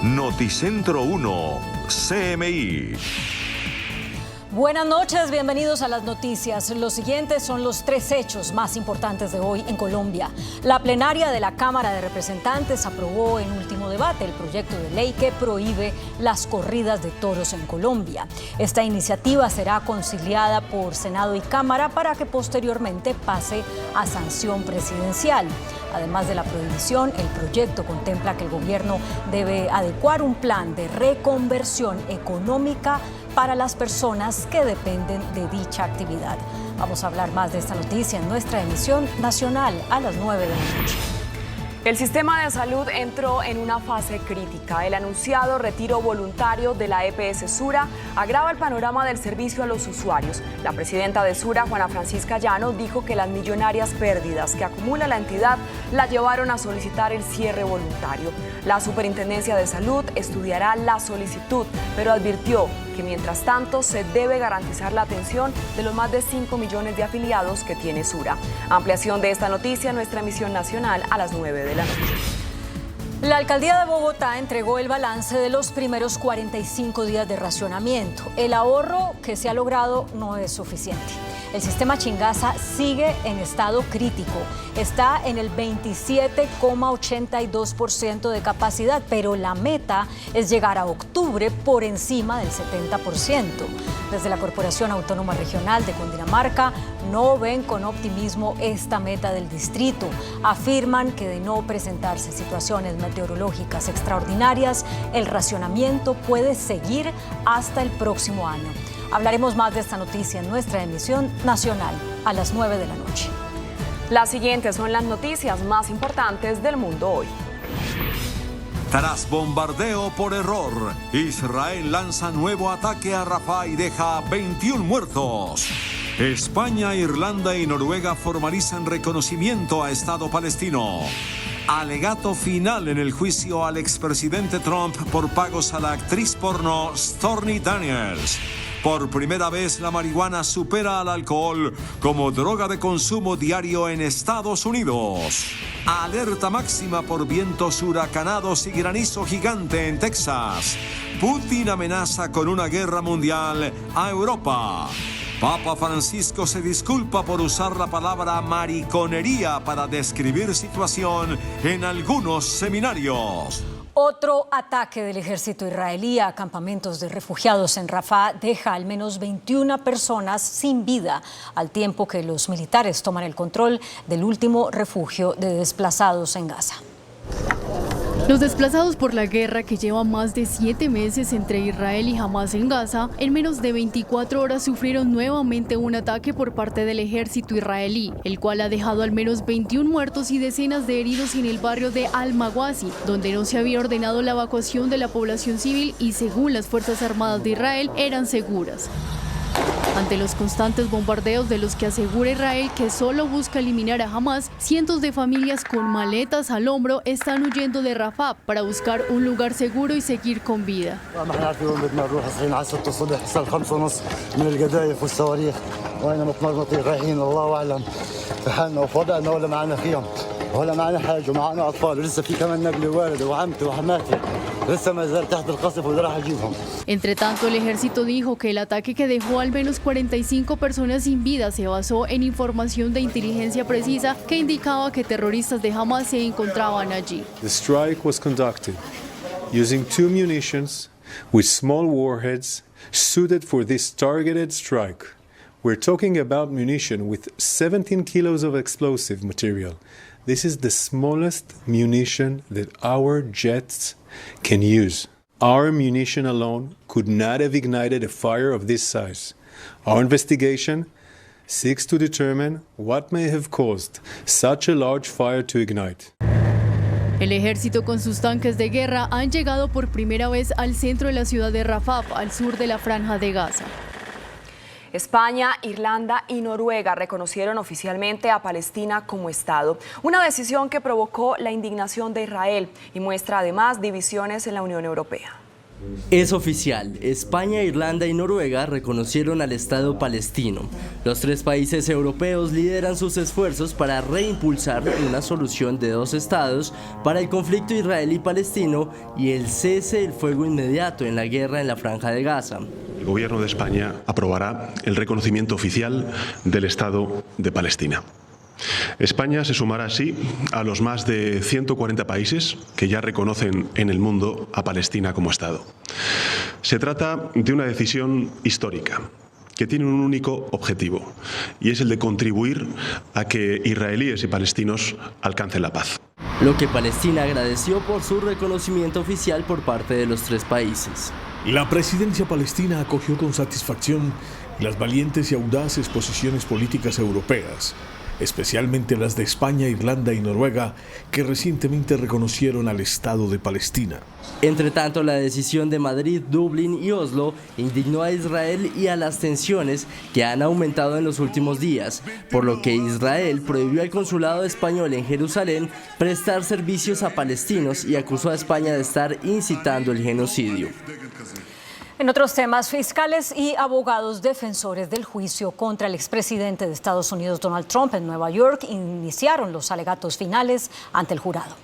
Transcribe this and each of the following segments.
Noticentro 1, CMI. Buenas noches, bienvenidos a las noticias. Los siguientes son los tres hechos más importantes de hoy en Colombia. La plenaria de la Cámara de Representantes aprobó en último debate el proyecto de ley que prohíbe las corridas de toros en Colombia. Esta iniciativa será conciliada por Senado y Cámara para que posteriormente pase a sanción presidencial. Además de la prohibición, el proyecto contempla que el gobierno debe adecuar un plan de reconversión económica para las personas que dependen de dicha actividad. Vamos a hablar más de esta noticia en nuestra emisión nacional a las 9 de la noche. El sistema de salud entró en una fase crítica. El anunciado retiro voluntario de la EPS Sura agrava el panorama del servicio a los usuarios. La presidenta de Sura, Juana Francisca Llano, dijo que las millonarias pérdidas que acumula la entidad la llevaron a solicitar el cierre voluntario. La Superintendencia de Salud estudiará la solicitud, pero advirtió que mientras tanto se debe garantizar la atención de los más de 5 millones de afiliados que tiene Sura. Ampliación de esta noticia en nuestra emisión nacional a las 9 de la noche. La alcaldía de Bogotá entregó el balance de los primeros 45 días de racionamiento. El ahorro que se ha logrado no es suficiente. El sistema Chingaza sigue en estado crítico. Está en el 27,82% de capacidad, pero la meta es llegar a octubre por encima del 70%. Desde la Corporación Autónoma Regional de Cundinamarca no ven con optimismo esta meta del distrito. Afirman que de no presentarse situaciones meteorológicas extraordinarias, el racionamiento puede seguir hasta el próximo año. Hablaremos más de esta noticia en nuestra emisión nacional a las 9 de la noche. Las siguientes son las noticias más importantes del mundo hoy. Tras bombardeo por error, Israel lanza nuevo ataque a Rafah y deja 21 muertos. España, Irlanda y Noruega formalizan reconocimiento a Estado palestino. Alegato final en el juicio al expresidente Trump por pagos a la actriz porno Stormy Daniels. Por primera vez, la marihuana supera al alcohol como droga de consumo diario en Estados Unidos. Alerta máxima por vientos huracanados y granizo gigante en Texas. Putin amenaza con una guerra mundial a Europa. Papa Francisco se disculpa por usar la palabra mariconería para describir situación en algunos seminarios. Otro ataque del ejército israelí a campamentos de refugiados en Rafah deja al menos 21 personas sin vida, al tiempo que los militares toman el control del último refugio de desplazados en Gaza. Los desplazados por la guerra que lleva más de 7 meses entre Israel y Hamás en Gaza, en menos de 24 horas sufrieron nuevamente un ataque por parte del ejército israelí, el cual ha dejado al menos 21 muertos y decenas de heridos en el barrio de Al-Mawasi, donde no se había ordenado la evacuación de la población civil y, según las Fuerzas Armadas de Israel, eran seguras. Ante los constantes bombardeos de los que asegura Israel que solo busca eliminar a Hamás, cientos de familias con maletas al hombro están huyendo de Rafah para buscar un lugar seguro y seguir con vida. Entre tanto, el ejército dijo que el ataque que dejó al menos 45 personas sin vida se basó en información de inteligencia precisa que indicaba que terroristas de Hamás se encontraban allí. The strike was conducted using 2 munitions with small warheads suited for this targeted strike. We're talking about munition with 17 kilos of explosive material. This is the smallest munition that our jets can use. Our munition alone could not have ignited a fire of this size. Our investigation seeks to determine what may have caused such a large fire to ignite. El ejército con sus tanques de guerra han llegado por primera vez al centro de la ciudad de Rafah, al sur de la franja de Gaza. España, Irlanda y Noruega reconocieron oficialmente a Palestina como Estado, una decisión que provocó la indignación de Israel y muestra además divisiones en la Unión Europea. Es oficial, España, Irlanda y Noruega reconocieron al Estado palestino. Los tres países europeos lideran sus esfuerzos para reimpulsar una solución de dos estados para el conflicto israelí-palestino y el cese del fuego inmediato en la guerra en la Franja de Gaza. El Gobierno de España aprobará el reconocimiento oficial del Estado de Palestina. España se sumará así a los más de 140 países que ya reconocen en el mundo a Palestina como Estado. Se trata de una decisión histórica que tiene un único objetivo, y es el de contribuir a que israelíes y palestinos alcancen la paz. Lo que Palestina agradeció por su reconocimiento oficial por parte de los tres países. La presidencia palestina acogió con satisfacción las valientes y audaces posiciones políticas europeas, especialmente las de España, Irlanda y Noruega, que recientemente reconocieron al Estado de Palestina. Entre tanto, la decisión de Madrid, Dublín y Oslo indignó a Israel y a las tensiones que han aumentado en los últimos días, por lo que Israel prohibió al consulado español en Jerusalén prestar servicios a palestinos y acusó a España de estar incitando el genocidio. En otros temas, fiscales y abogados defensores del juicio contra el expresidente de Estados Unidos, Donald Trump, en Nueva York, iniciaron los alegatos finales ante el jurado.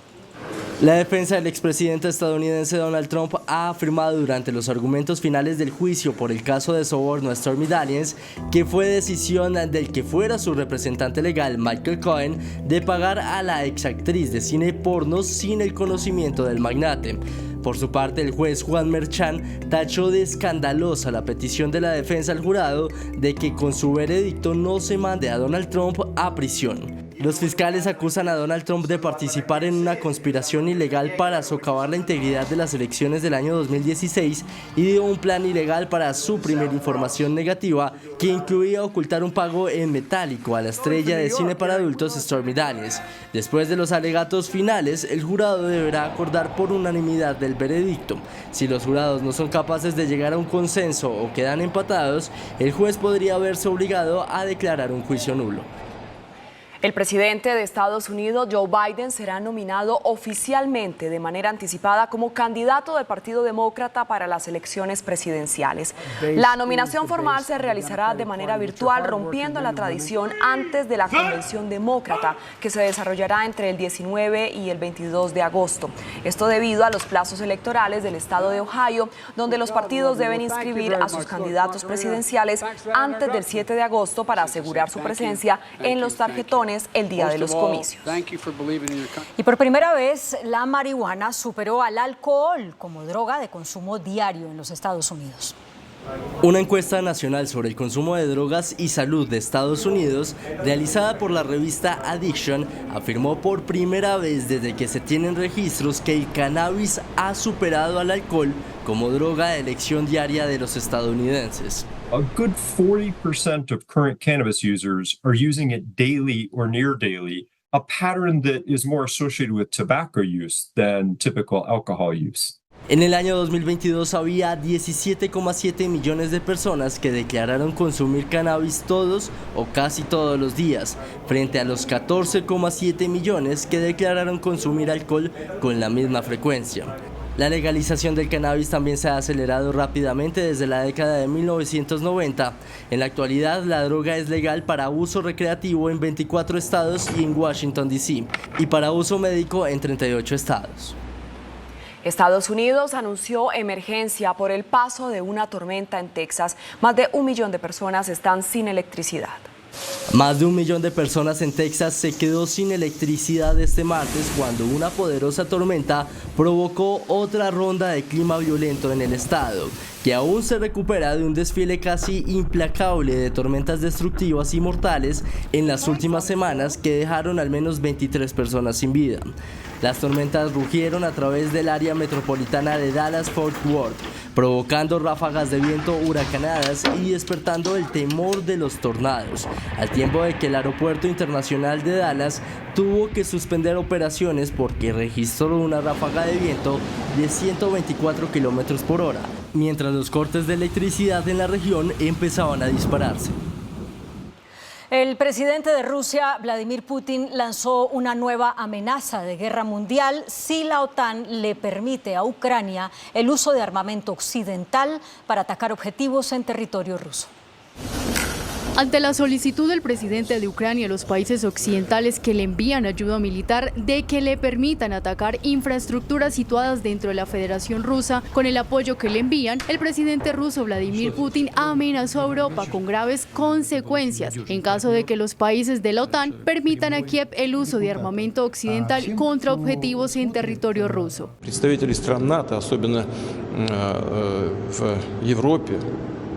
La defensa del expresidente estadounidense Donald Trump ha afirmado durante los argumentos finales del juicio por el caso de soborno a Stormy Daniels que fue decisión del que fuera su representante legal, Michael Cohen, de pagar a la exactriz de cine porno sin el conocimiento del magnate. Por su parte, el juez Juan Merchan tachó de escandalosa la petición de la defensa al jurado de que con su veredicto no se mande a Donald Trump a prisión. Los fiscales acusan a Donald Trump de participar en una conspiración ilegal para socavar la integridad de las elecciones del año 2016 y de un plan ilegal para suprimir información negativa que incluía ocultar un pago en metálico a la estrella de cine para adultos Stormy Daniels. Después de los alegatos finales, el jurado deberá acordar por unanimidad del veredicto. Si los jurados no son capaces de llegar a un consenso o quedan empatados, el juez podría verse obligado a declarar un juicio nulo. El presidente de Estados Unidos, Joe Biden, será nominado oficialmente de manera anticipada como candidato del Partido Demócrata para las elecciones presidenciales. La nominación formal se realizará de manera virtual, rompiendo la tradición antes de la convención demócrata, que se desarrollará entre el 19 y el 22 de agosto. Esto debido a los plazos electorales del estado de Ohio, donde los partidos deben inscribir a sus candidatos presidenciales antes del 7 de agosto para asegurar su presencia en los tarjetones el día de los comicios. Y por primera vez, la marihuana superó al alcohol como droga de consumo diario en los Estados Unidos. Una encuesta nacional sobre el consumo de drogas y salud de Estados Unidos, realizada por la revista Addiction, afirmó por primera vez desde que se tienen registros que el cannabis ha superado al alcohol como droga de elección diaria de los estadounidenses. A good 40% of current cannabis users are using it daily or near daily, a pattern that is more associated with tobacco use than typical alcohol use. En el año 2022 había 17,7 millones de personas que declararon consumir cannabis todos o casi todos los días, frente a los 14,7 millones que declararon consumir alcohol con la misma frecuencia. La legalización del cannabis también se ha acelerado rápidamente desde la década de 1990. En la actualidad, la droga es legal para uso recreativo en 24 estados y en Washington, D.C., y para uso médico en 38 estados. Estados Unidos anunció emergencia por el paso de una tormenta en Texas. Más de 1 millón de personas están sin electricidad. Más de 1 millón de personas en Texas se quedó sin electricidad este martes cuando una poderosa tormenta provocó otra ronda de clima violento en el estado, que aún se recupera de un desfile casi implacable de tormentas destructivas y mortales en las últimas semanas que dejaron al menos 23 personas sin vida. Las tormentas rugieron a través del área metropolitana de Dallas-Fort Worth, provocando ráfagas de viento huracanadas y despertando el temor de los tornados, al tiempo de que el aeropuerto internacional de Dallas tuvo que suspender operaciones porque registró una ráfaga de viento de 124 kilómetros por hora, mientras los cortes de electricidad en la región empezaban a dispararse. El presidente de Rusia, Vladimir Putin, lanzó una nueva amenaza de guerra mundial si la OTAN le permite a Ucrania el uso de armamento occidental para atacar objetivos en territorio ruso. Ante la solicitud del presidente de Ucrania a los países occidentales que le envían ayuda militar de que le permitan atacar infraestructuras situadas dentro de la Federación Rusa con el apoyo que le envían, el presidente ruso Vladimir Putin amenazó a Europa con graves consecuencias en caso de que los países de la OTAN permitan a Kiev el uso de armamento occidental contra objetivos en territorio ruso. Представители стран НАТО, особенно в Европе,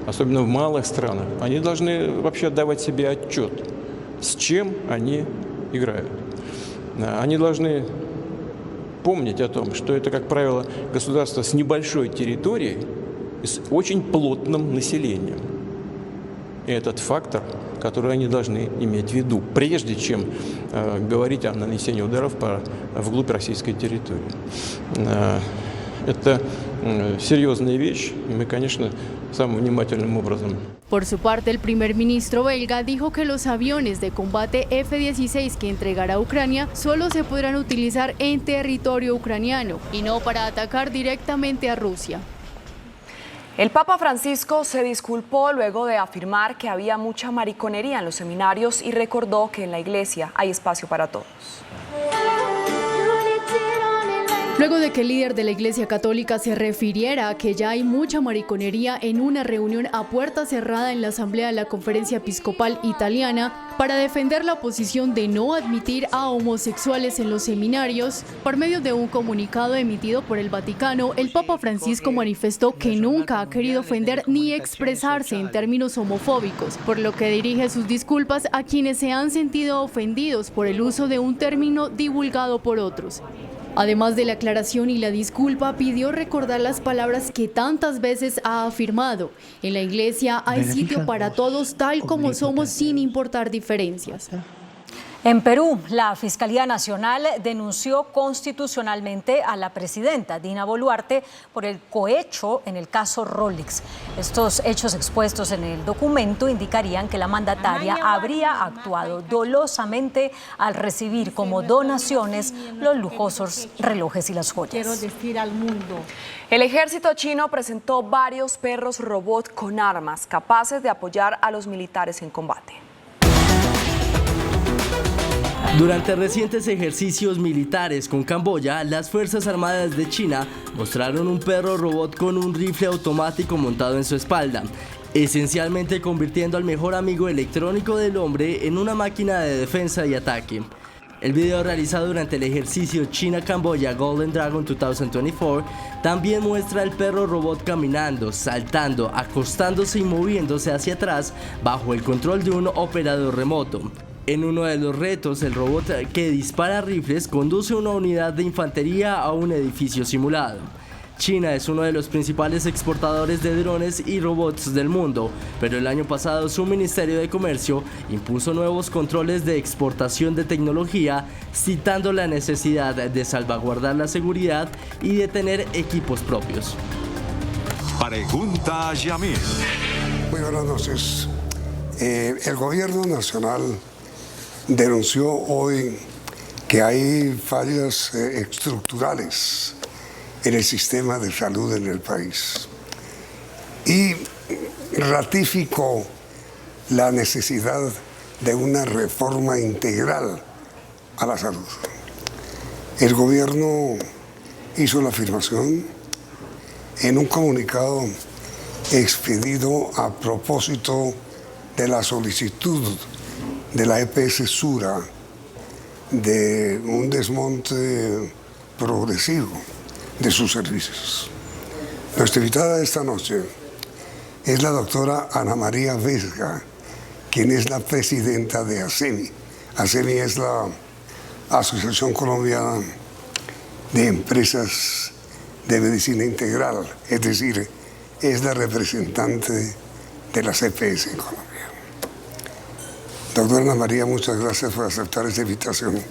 особенно в малых странах, они должны вообще отдавать себе отчет, с чем они играют. Они должны помнить о том, что это, как правило, государство с небольшой территорией и с очень плотным населением. И этот фактор, который они должны иметь в виду, прежде чем говорить о нанесении ударов вглубь российской территории. Это серьезная вещь, и мы, конечно, самым внимательным образом. Por su parte, el primer ministro belga dijo que los aviones de combate F-16 que entregará Ucrania solo se podrán utilizar en territorio ucraniano y no para atacar directamente a Rusia. El Papa Francisco se disculpó luego de afirmar que había mucha mariconería en los seminarios y recordó que en la iglesia hay espacio para todos. Luego de que el líder de la Iglesia Católica se refiriera a que ya hay mucha mariconería en una reunión a puerta cerrada en la Asamblea de la Conferencia Episcopal Italiana para defender la posición de no admitir a homosexuales en los seminarios, por medio de un comunicado emitido por el Vaticano, el Papa Francisco manifestó que nunca ha querido ofender ni expresarse en términos homofóbicos, por lo que dirige sus disculpas a quienes se han sentido ofendidos por el uso de un término divulgado por otros. Además de la aclaración y la disculpa, pidió recordar las palabras que tantas veces ha afirmado. En la iglesia hay sitio para todos tal como somos sin importar diferencias. En Perú, la Fiscalía Nacional denunció constitucionalmente a la presidenta Dina Boluarte por el cohecho en el caso Rolex. Estos hechos expuestos en el documento indicarían que la mandataria habría actuado dolosamente al recibir como donaciones los lujosos relojes y las joyas. El ejército chino presentó varios perros robot con armas capaces de apoyar a los militares en combate. Durante recientes ejercicios militares con Camboya, las Fuerzas Armadas de China mostraron un perro robot con un rifle automático montado en su espalda, esencialmente convirtiendo al mejor amigo electrónico del hombre en una máquina de defensa y ataque. El video realizado durante el ejercicio China-Camboya Golden Dragon 2024 también muestra al perro robot caminando, saltando, acostándose y moviéndose hacia atrás bajo el control de un operador remoto. En uno de los retos, el robot que dispara rifles conduce una unidad de infantería a un edificio simulado. China es uno de los principales exportadores de drones y robots del mundo, pero el año pasado su Ministerio de Comercio impuso nuevos controles de exportación de tecnología, citando la necesidad de salvaguardar la seguridad y de tener equipos propios. Pregunta a Yamil. Muy buenas noches. El gobierno nacional denunció hoy que hay fallas estructurales en el sistema de salud en el país y ratificó la necesidad de una reforma integral a la salud. El gobierno hizo la afirmación en un comunicado expedido a propósito de la solicitud de la EPS Sura de un desmonte progresivo de sus servicios. Nuestra invitada esta noche es la doctora Ana María Vesga, quien es la presidenta de ASEMI. ASEMI es la Asociación Colombiana de Empresas de Medicina Integral, es decir, es la representante de las EPS en Colombia. Doctora Ana María, muchas gracias por aceptar esta invitación.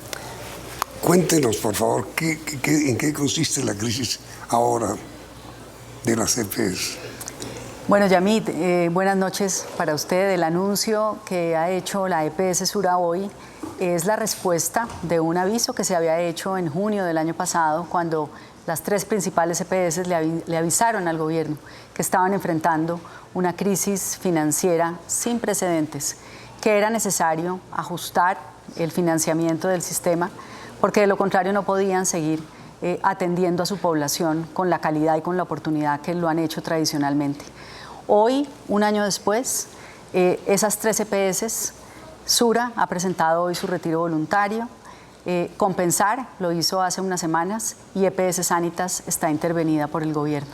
Cuéntenos, por favor, en qué consiste la crisis ahora de las EPS. Bueno, Yamit, buenas noches para usted. El anuncio que ha hecho la EPS Sura hoy es la respuesta de un aviso que se había hecho en junio del año pasado, cuando las tres principales EPS le avisaron al gobierno que estaban enfrentando una crisis financiera sin precedentes, que era necesario ajustar el financiamiento del sistema, porque de lo contrario no podían seguir atendiendo a su población con la calidad y con la oportunidad que lo han hecho tradicionalmente. Hoy, un año después, esas tres EPS, Sura ha presentado hoy su retiro voluntario, Compensar lo hizo hace unas semanas y EPS Sanitas está intervenida por el gobierno.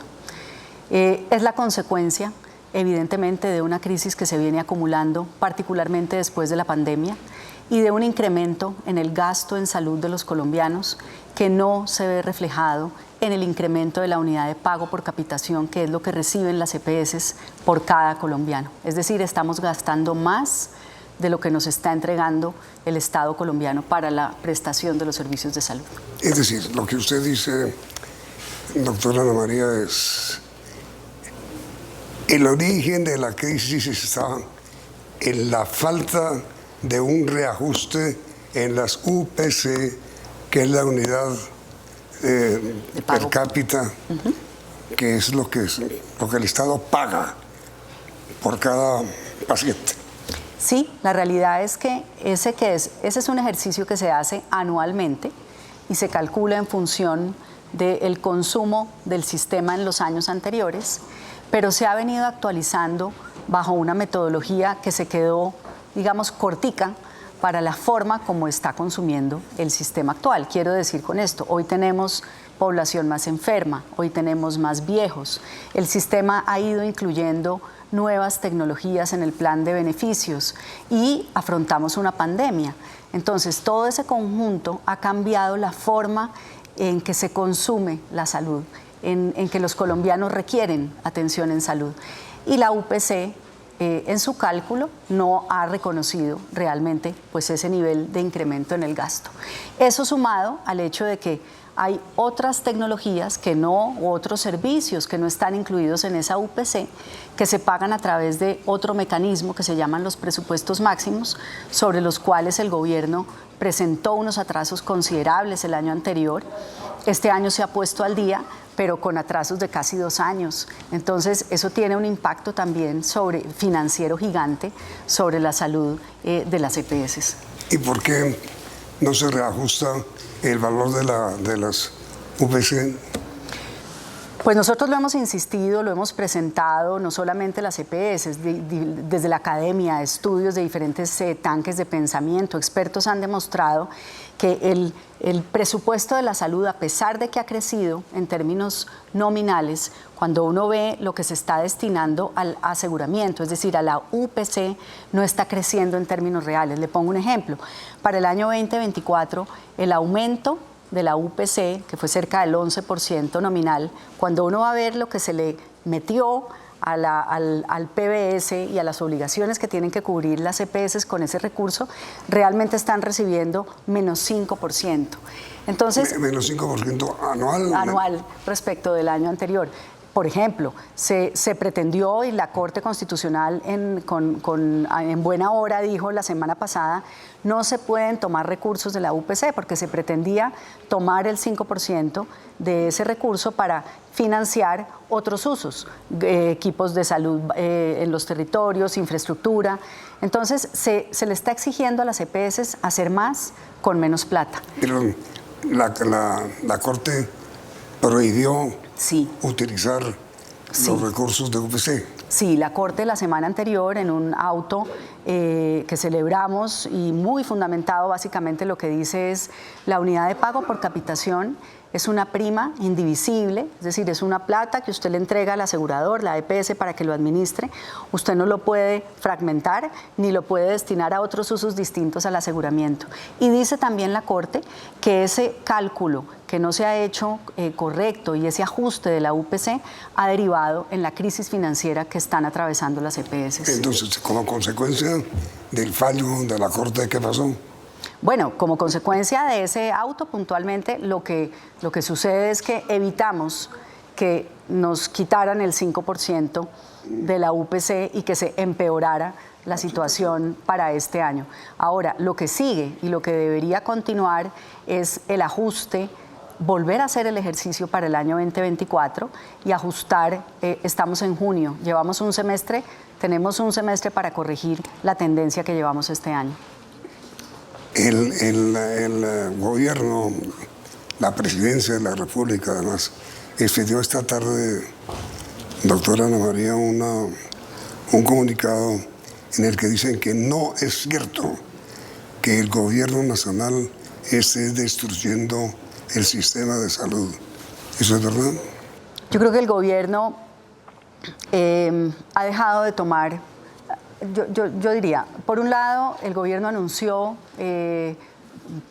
Es la consecuencia, evidentemente, de una crisis que se viene acumulando, particularmente después de la pandemia, y de un incremento en el gasto en salud de los colombianos que no se ve reflejado en el incremento de la unidad de pago por capitación, que es lo que reciben las EPS por cada colombiano. Es decir, estamos gastando más de lo que nos está entregando el Estado colombiano para la prestación de los servicios de salud. Es decir, lo que usted dice, doctora Ana María, es el origen de la crisis está en la falta de un reajuste en las UPC, que es la unidad per cápita, que es lo que el Estado paga por cada paciente. Sí, la realidad es que ese es un ejercicio que se hace anualmente y se calcula en función del consumo del sistema en los años anteriores, pero se ha venido actualizando bajo una metodología que se quedó, digamos, cortica para la forma como está consumiendo el sistema actual. Quiero decir con esto, hoy tenemos población más enferma, hoy tenemos más viejos. El sistema ha ido incluyendo nuevas tecnologías en el plan de beneficios y afrontamos una pandemia. Entonces, todo ese conjunto ha cambiado la forma en que se consume la salud, en que los colombianos requieren atención en salud. Y la UPC, en su cálculo, no ha reconocido realmente pues, ese nivel de incremento en el gasto. Eso sumado al hecho de que hay otras tecnologías u otros servicios que no están incluidos en esa UPC, que se pagan a través de otro mecanismo que se llaman los presupuestos máximos, sobre los cuales el gobierno presentó unos atrasos considerables el año anterior. Este año se ha puesto al día, pero con atrasos de casi 2 años. Entonces, eso tiene un impacto también financiero gigante sobre la salud de las EPS. ¿Y por qué no se reajusta el valor de las UPC? Pues nosotros lo hemos insistido, lo hemos presentado, no solamente las EPS, desde la academia, estudios de diferentes tanques de pensamiento, expertos han demostrado que el presupuesto de la salud, a pesar de que ha crecido en términos nominales, cuando uno ve lo que se está destinando al aseguramiento, es decir, a la UPC, no está creciendo en términos reales. Le pongo un ejemplo. Para el año 2024, el aumento de la UPC, que fue cerca del 11% nominal, cuando uno va a ver lo que se le metió al PBS y a las obligaciones que tienen que cubrir las EPS con ese recurso, realmente están recibiendo menos 5%. Entonces, menos 5% anual. Anual respecto del año anterior. Por ejemplo, se pretendió, y la Corte Constitucional en buena hora dijo la semana pasada, no se pueden tomar recursos de la UPC porque se pretendía tomar el 5% de ese recurso para financiar otros usos, equipos de salud en los territorios, infraestructura. Entonces, se le está exigiendo a las EPS hacer más con menos plata. Pero la Corte prohibió utilizar los recursos de UPC. Sí, la Corte la semana anterior, en un auto que celebramos y muy fundamentado, básicamente lo que dice es: la unidad de pago por capitación es una prima indivisible, es decir, es una plata que usted le entrega al asegurador, la EPS, para que lo administre. Usted no lo puede fragmentar ni lo puede destinar a otros usos distintos al aseguramiento. Y dice también la Corte que ese cálculo que no se ha hecho correcto y ese ajuste de la UPC ha derivado en la crisis financiera que están atravesando las EPS. Entonces, como consecuencia del fallo de la Corte, ¿qué pasó? Bueno, como consecuencia de ese auto, puntualmente, lo que sucede es que evitamos que nos quitaran el 5% de la UPC y que se empeorara la situación para este año. Ahora, lo que sigue y lo que debería continuar es el ajuste, volver a hacer el ejercicio para el año 2024 y ajustar. Estamos en junio, llevamos un semestre, tenemos un semestre para corregir la tendencia que llevamos este año. El gobierno, la presidencia de la República, además, expidió esta tarde, doctora Ana María, un comunicado en el que dicen que no es cierto que el gobierno nacional esté destruyendo el sistema de salud. ¿Eso es verdad? Yo creo que el gobierno ha dejado de tomar, yo diría, por un lado, el gobierno anunció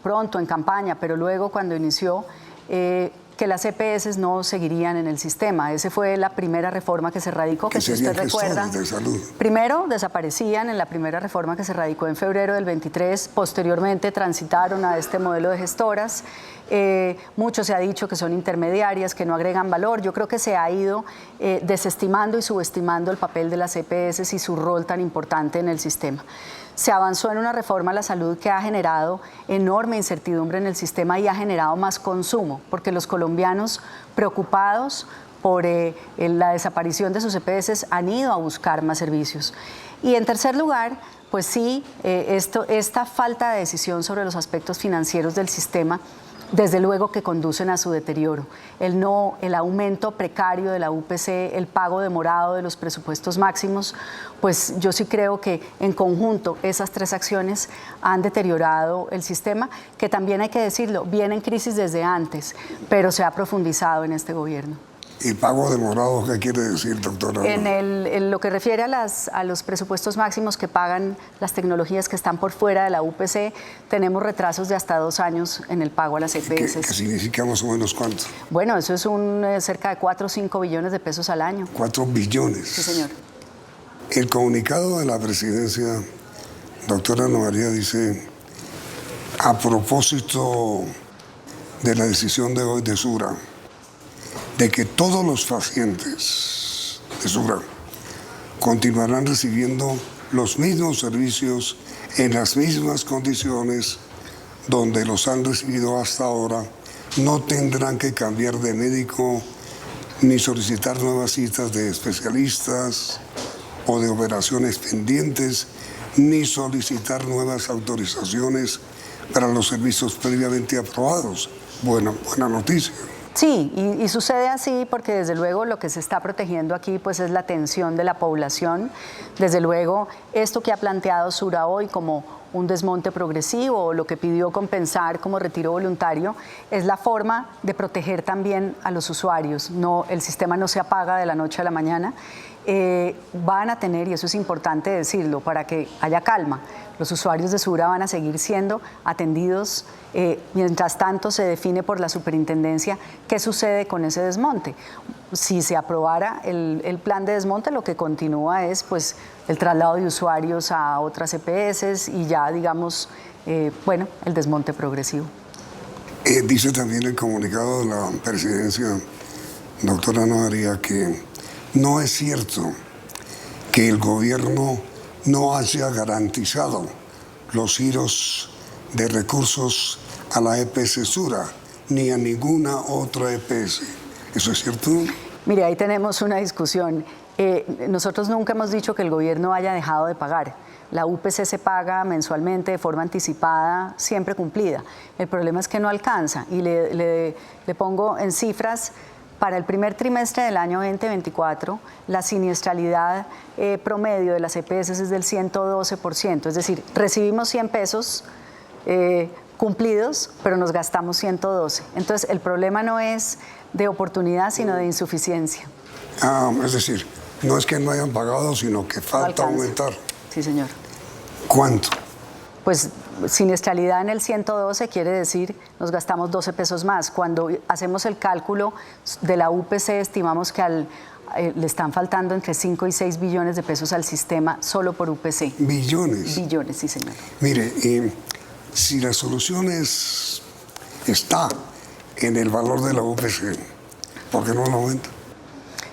pronto en campaña, pero luego cuando inició, que las EPS no seguirían en el sistema. Esa fue la primera reforma que se radicó, que si usted recuerda, primero desaparecían en la primera reforma que se radicó en febrero del 23, posteriormente transitaron a este modelo de gestoras. Mucho se ha dicho que son intermediarias, que no agregan valor. Yo creo que se ha ido desestimando y subestimando el papel de las EPS y su rol tan importante en el sistema. Se avanzó en una reforma a la salud que ha generado enorme incertidumbre en el sistema y ha generado más consumo, porque los colombianos preocupados por la desaparición de sus EPS han ido a buscar más servicios. Y en tercer lugar, pues sí, esta falta de decisión sobre los aspectos financieros del sistema, desde luego que conducen a su deterioro. El aumento precario de la UPC, el pago demorado de los presupuestos máximos, pues yo sí creo que en conjunto esas tres acciones han deteriorado el sistema, que también hay que decirlo, viene en crisis desde antes, pero se ha profundizado en este gobierno. ¿Y pago demorado qué quiere decir, doctora? En lo que refiere a los presupuestos máximos que pagan las tecnologías que están por fuera de la UPC, tenemos retrasos de hasta 2 años en el pago a las EPS. ¿Qué significa más o menos cuánto? Bueno, eso es cerca de 4 o 5 billones de pesos al año. 4 billones. Sí, señor. El comunicado de la presidencia, doctora Ana María, dice, a propósito de la decisión de hoy de Sura, de que todos los pacientes de Sura continuarán recibiendo los mismos servicios en las mismas condiciones donde los han recibido hasta ahora, no tendrán que cambiar de médico ni solicitar nuevas citas de especialistas o de operaciones pendientes, ni solicitar nuevas autorizaciones para los servicios previamente aprobados. Buena noticia. Sí, y sucede así porque desde luego lo que se está protegiendo aquí pues es la atención de la población. Desde luego esto que ha planteado Sura hoy como un desmonte progresivo o lo que pidió compensar como retiro voluntario es la forma de proteger también a los usuarios. El sistema no se apaga de la noche a la mañana. Van a tener, y eso es importante decirlo para que haya calma, los usuarios de Sura van a seguir siendo atendidos. Mientras tanto, se define por la superintendencia qué sucede con ese desmonte. Si se aprobara el plan de desmonte, lo que continúa es pues, el traslado de usuarios a otras EPS y ya, digamos, el desmonte progresivo. Dice también el comunicado de la presidencia, doctora Ana María, que no es cierto que el gobierno no haya garantizado los giros de recursos a la EPS Sura ni a ninguna otra EPS. ¿Eso es cierto? Mire, ahí tenemos una discusión. Nosotros nunca hemos dicho que el gobierno haya dejado de pagar. La UPC se paga mensualmente de forma anticipada, siempre cumplida. El problema es que no alcanza. Y le pongo en cifras. Para el primer trimestre del año 2024, la siniestralidad promedio de las EPS es del 112%, es decir, recibimos 100 pesos cumplidos, pero nos gastamos 112. Entonces, el problema no es de oportunidad, sino de insuficiencia. Es decir, no es que no hayan pagado, sino que falta aumentar. Sí, señor. ¿Cuánto? Pues siniestralidad en el 112 quiere decir nos gastamos 12 pesos más. Cuando hacemos el cálculo de la UPC estimamos que le están faltando entre 5 y 6 billones de pesos al sistema solo por UPC. ¿Billones? Billones, sí, señor. Mire, si la solución está en el valor de la UPC, ¿Por qué no lo aumenta?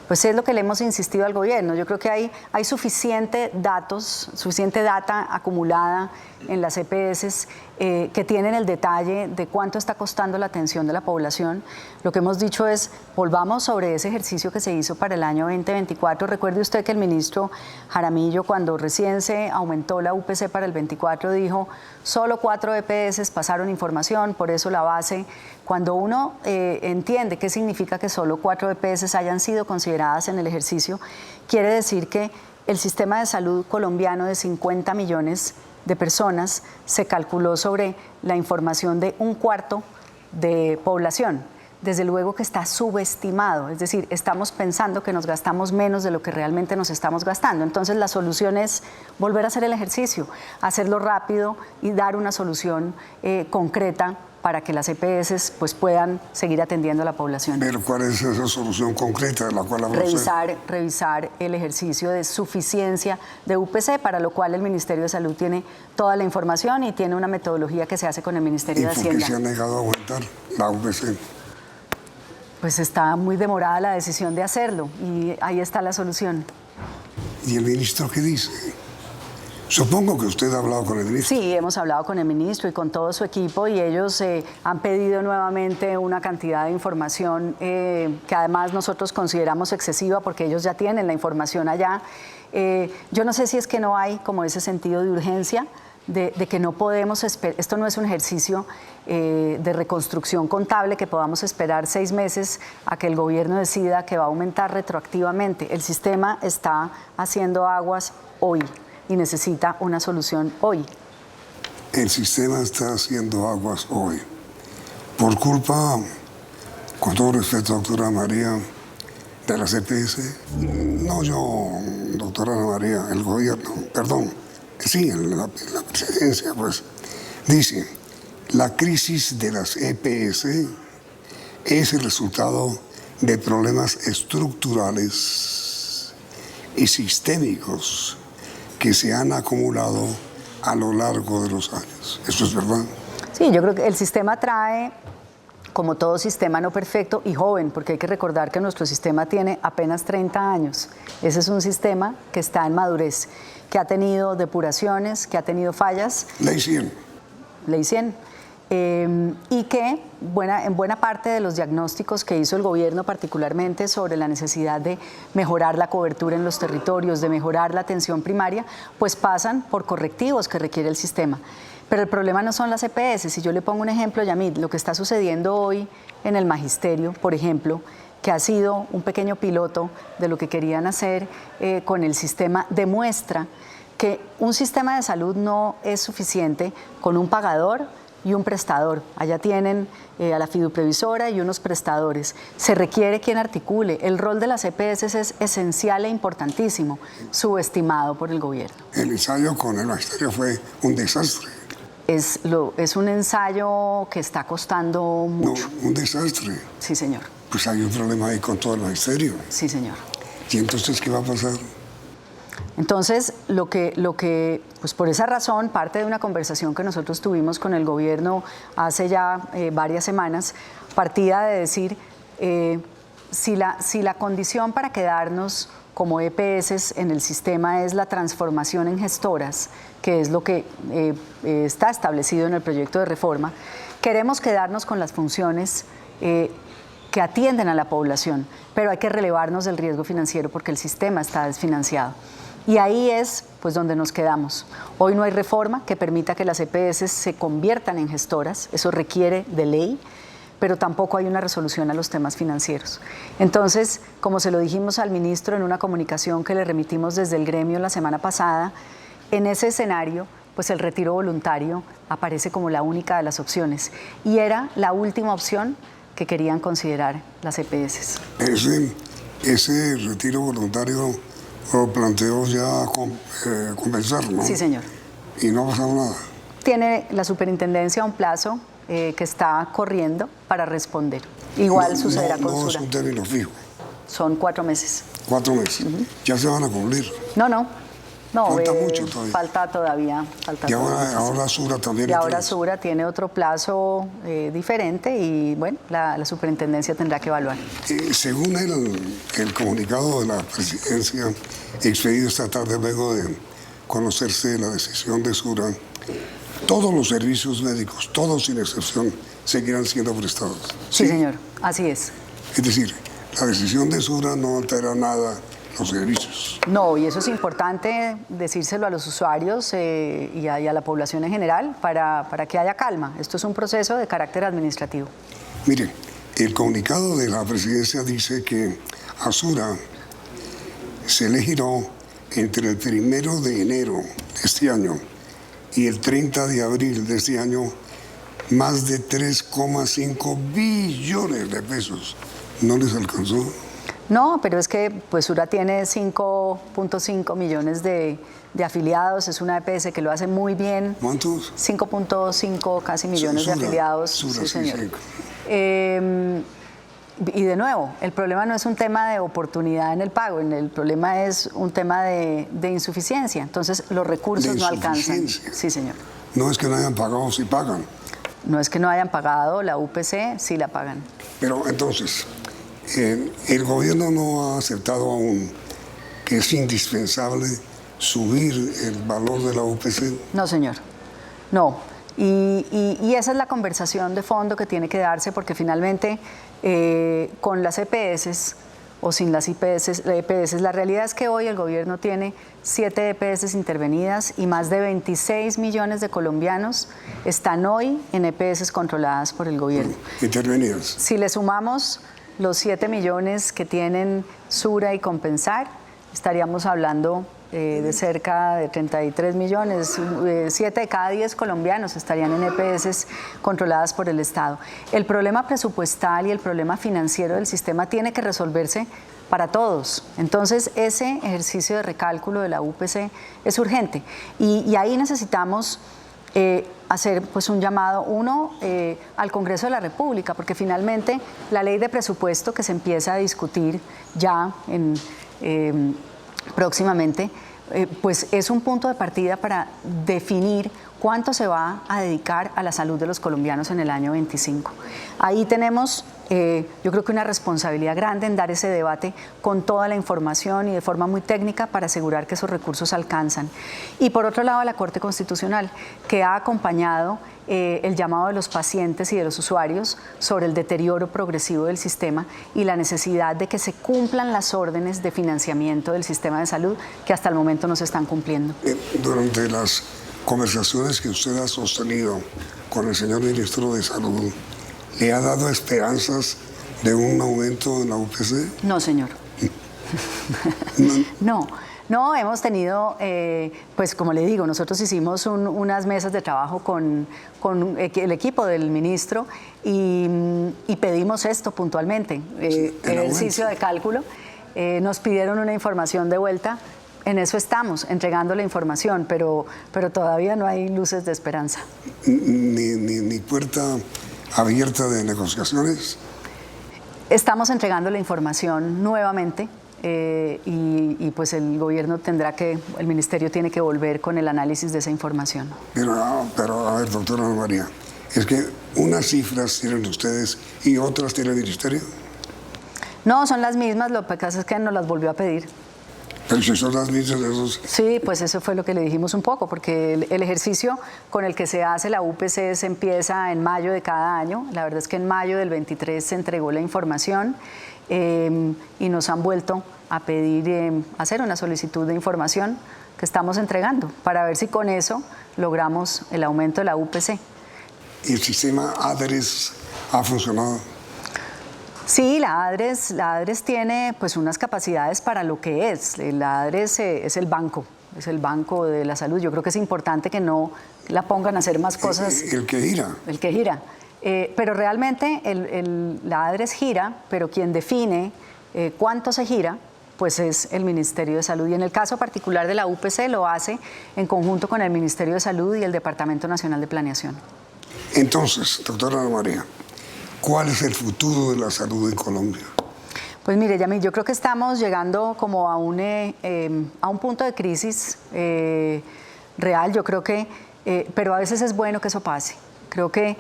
Pues es lo que le hemos insistido al gobierno. Yo creo que hay suficiente data acumulada en las EPS que tienen el detalle de cuánto está costando la atención de la población. Lo que hemos dicho es, volvamos sobre ese ejercicio que se hizo para el año 2024. Recuerde usted que el ministro Jaramillo, cuando recién se aumentó la UPC para el 24, dijo, solo 4 EPS pasaron información, por eso la base. Cuando uno entiende qué significa que solo 4 EPS hayan sido consideradas en el ejercicio, quiere decir que el sistema de salud colombiano de 50 millones de personas se calculó sobre la información de 1/4 de población. Desde luego que está subestimado, es decir, estamos pensando que nos gastamos menos de lo que realmente nos estamos gastando. Entonces la solución es volver a hacer el ejercicio, hacerlo rápido y dar una solución concreta para que las EPS pues, puedan seguir atendiendo a la población. Pero ¿cuál es esa solución concreta de la cual habla usted? Revisar el ejercicio de suficiencia de UPC, para lo cual el Ministerio de Salud tiene toda la información y tiene una metodología que se hace con el Ministerio de Hacienda. ¿Y por qué se ha negado a aumentar la UPC? Pues está muy demorada la decisión de hacerlo y ahí está la solución. ¿Y el ministro qué dice? Supongo que usted ha hablado con el ministro. Sí, hemos hablado con el ministro y con todo su equipo y ellos han pedido nuevamente una cantidad de información que además nosotros consideramos excesiva porque ellos ya tienen la información allá. Yo no sé si es que no hay como ese sentido de urgencia, de que no podemos esperar. Esto no es un ejercicio de reconstrucción contable que podamos esperar 6 meses a que el gobierno decida que va a aumentar retroactivamente. El sistema está haciendo aguas hoy y necesita una solución hoy. El sistema está haciendo aguas hoy. Por culpa, con todo respeto, doctora María, de las EPS, no yo, doctora María, el gobierno, perdón, sí, la presidencia, pues, dice, la crisis de las EPS es el resultado de problemas estructurales y sistémicos que se han acumulado a lo largo de los años. ¿Eso es verdad? Sí, yo creo que el sistema trae, como todo sistema no perfecto y joven, porque hay que recordar que nuestro sistema tiene apenas 30 años. Ese es un sistema que está en madurez, que ha tenido depuraciones, que ha tenido fallas. Ley 100. Ley 100. Y que en buena parte de los diagnósticos que hizo el gobierno, particularmente sobre la necesidad de mejorar la cobertura en los territorios, de mejorar la atención primaria, pues pasan por correctivos que requiere el sistema. Pero el problema no son las EPS. Si yo le pongo un ejemplo, Yamid, lo que está sucediendo hoy en el magisterio, por ejemplo, que ha sido un pequeño piloto de lo que querían hacer con el sistema, demuestra que un sistema de salud no es suficiente con un pagador y un prestador. Allá tienen a la fiduprevisora y unos prestadores. Se requiere quien articule. El rol de las EPS es esencial e importantísimo, subestimado por el gobierno. El ensayo con el magisterio fue un desastre. Es un ensayo que está costando mucho. No, un desastre. Sí, señor. Pues hay un problema ahí con todo el magisterio. Sí, señor. ¿Y entonces qué va a pasar? Entonces, pues por esa razón, parte de una conversación que nosotros tuvimos con el gobierno hace ya varias semanas, partía de decir, si la condición para quedarnos como EPS en el sistema es la transformación en gestoras, que es lo que está establecido en el proyecto de reforma, queremos quedarnos con las funciones que atienden a la población, pero hay que relevarnos del riesgo financiero porque el sistema está desfinanciado. Y ahí es pues donde nos quedamos. Hoy no hay reforma que permita que las EPS se conviertan en gestoras, eso requiere de ley, pero tampoco hay una resolución a los temas financieros. Entonces, como se lo dijimos al ministro en una comunicación que le remitimos desde el gremio la semana pasada, en ese escenario, pues el retiro voluntario aparece como la única de las opciones y era la última opción que querían considerar las EPS. Ese retiro voluntario lo planteó ya compensar, ¿no? Sí, señor. ¿Y no ha pasado nada? Tiene la superintendencia un plazo que está corriendo para responder. Igual sucederá con Sura. No es un término fijo. Son 4 meses. 4 meses. Ya se van a cumplir. No. No, falta mucho todavía. Falta todavía. Y ahora Sura también. Y ahora Sura tiene otro plazo diferente y bueno, la superintendencia tendrá que evaluar. Según el comunicado de la presidencia expedido esta tarde luego de conocerse la decisión de Sura, todos los servicios médicos, todos sin excepción, seguirán siendo prestados. Sí, señor, así es. Es decir, la decisión de Sura no altera nada los servicios. No, y eso es importante decírselo a los usuarios y a la población en general para que haya calma. Esto es un proceso de carácter administrativo. Mire, el comunicado de la presidencia dice que a Sura se le giró entre el 1 de enero de este año y el 30 de abril de este año más de 3,5 billones de pesos. ¿No les alcanzó? No, pero es que pues Sura tiene 5.5 millones de afiliados, es una EPS que lo hace muy bien. ¿Cuántos? 5.5 casi millones de afiliados. Sura, sí, señor. Sí. Y de nuevo, el problema no es un tema de oportunidad en el pago, el problema es un tema de insuficiencia. Entonces los recursos no alcanzan. Sí, señor. No es que no hayan pagado, sí pagan. No es que no hayan pagado, la UPC sí la pagan. Pero entonces, el gobierno no ha aceptado aún que es indispensable subir el valor de la UPC. No, señor. No. Y esa es la conversación de fondo que tiene que darse porque finalmente con las EPS o sin las EPS, la realidad es que hoy el gobierno tiene 7 EPS intervenidas y más de 26 millones de colombianos están hoy en EPS controladas por el gobierno. Intervenidas. Si le sumamos los 7 millones que tienen Sura y Compensar, estaríamos hablando de cerca de 33 millones, 7 de cada 10 colombianos estarían en EPS controladas por el Estado. El problema presupuestal y el problema financiero del sistema tiene que resolverse para todos. Entonces, ese ejercicio de recálculo de la UPC es urgente y ahí necesitamos hacer pues un llamado, al Congreso de la República, porque finalmente la ley de presupuesto que se empieza a discutir ya próximamente, pues es un punto de partida para definir cuánto se va a dedicar a la salud de los colombianos en el año 25. Ahí tenemos, yo creo que una responsabilidad grande en dar ese debate con toda la información y de forma muy técnica para asegurar que esos recursos alcanzan. Y por otro lado, la Corte Constitucional, que ha acompañado el llamado de los pacientes y de los usuarios sobre el deterioro progresivo del sistema y la necesidad de que se cumplan las órdenes de financiamiento del sistema de salud que hasta el momento no se están cumpliendo. Durante las conversaciones que usted ha sostenido con el señor ministro de Salud, ¿le ha dado esperanzas de un aumento en la UPC? No, señor. No, hemos tenido, pues como le digo, nosotros hicimos unas mesas de trabajo con el equipo del ministro y pedimos esto puntualmente, ejercicio de cálculo. Nos pidieron una información de vuelta. En eso estamos, entregando la información, pero todavía no hay luces de esperanza. ¿Ni puerta abierta de negociaciones? Estamos entregando la información nuevamente y pues el gobierno el ministerio tiene que volver con el análisis de esa información. Pero a ver, doctora Ana María, es que unas cifras tienen ustedes y otras tiene el ministerio. No, son las mismas, lo que pasa es que nos las volvió a pedir. Pero si son las mismas de esos... Sí, pues eso fue lo que le dijimos un poco, porque el ejercicio con el que se hace la UPC se empieza en mayo de cada año. La verdad es que en mayo del 23 se entregó la información y nos han vuelto a pedir hacer una solicitud de información que estamos entregando para ver si con eso logramos el aumento de la UPC. ¿Y el sistema ADRES ha funcionado? Sí, la ADRES tiene pues unas capacidades para lo que es. La ADRES es el banco de la salud. Yo creo que es importante que no la pongan a hacer más cosas. El que gira. El que gira. Pero realmente la ADRES gira, pero quien define cuánto se gira, pues es el Ministerio de Salud. Y en el caso particular de la UPC lo hace en conjunto con el Ministerio de Salud y el Departamento Nacional de Planeación. Entonces, doctora Ana María, ¿cuál es el futuro de la salud en Colombia? Pues mire, Yamil, yo creo que estamos llegando como a un punto de crisis real. Yo creo que, pero a veces es bueno que eso pase. Creo que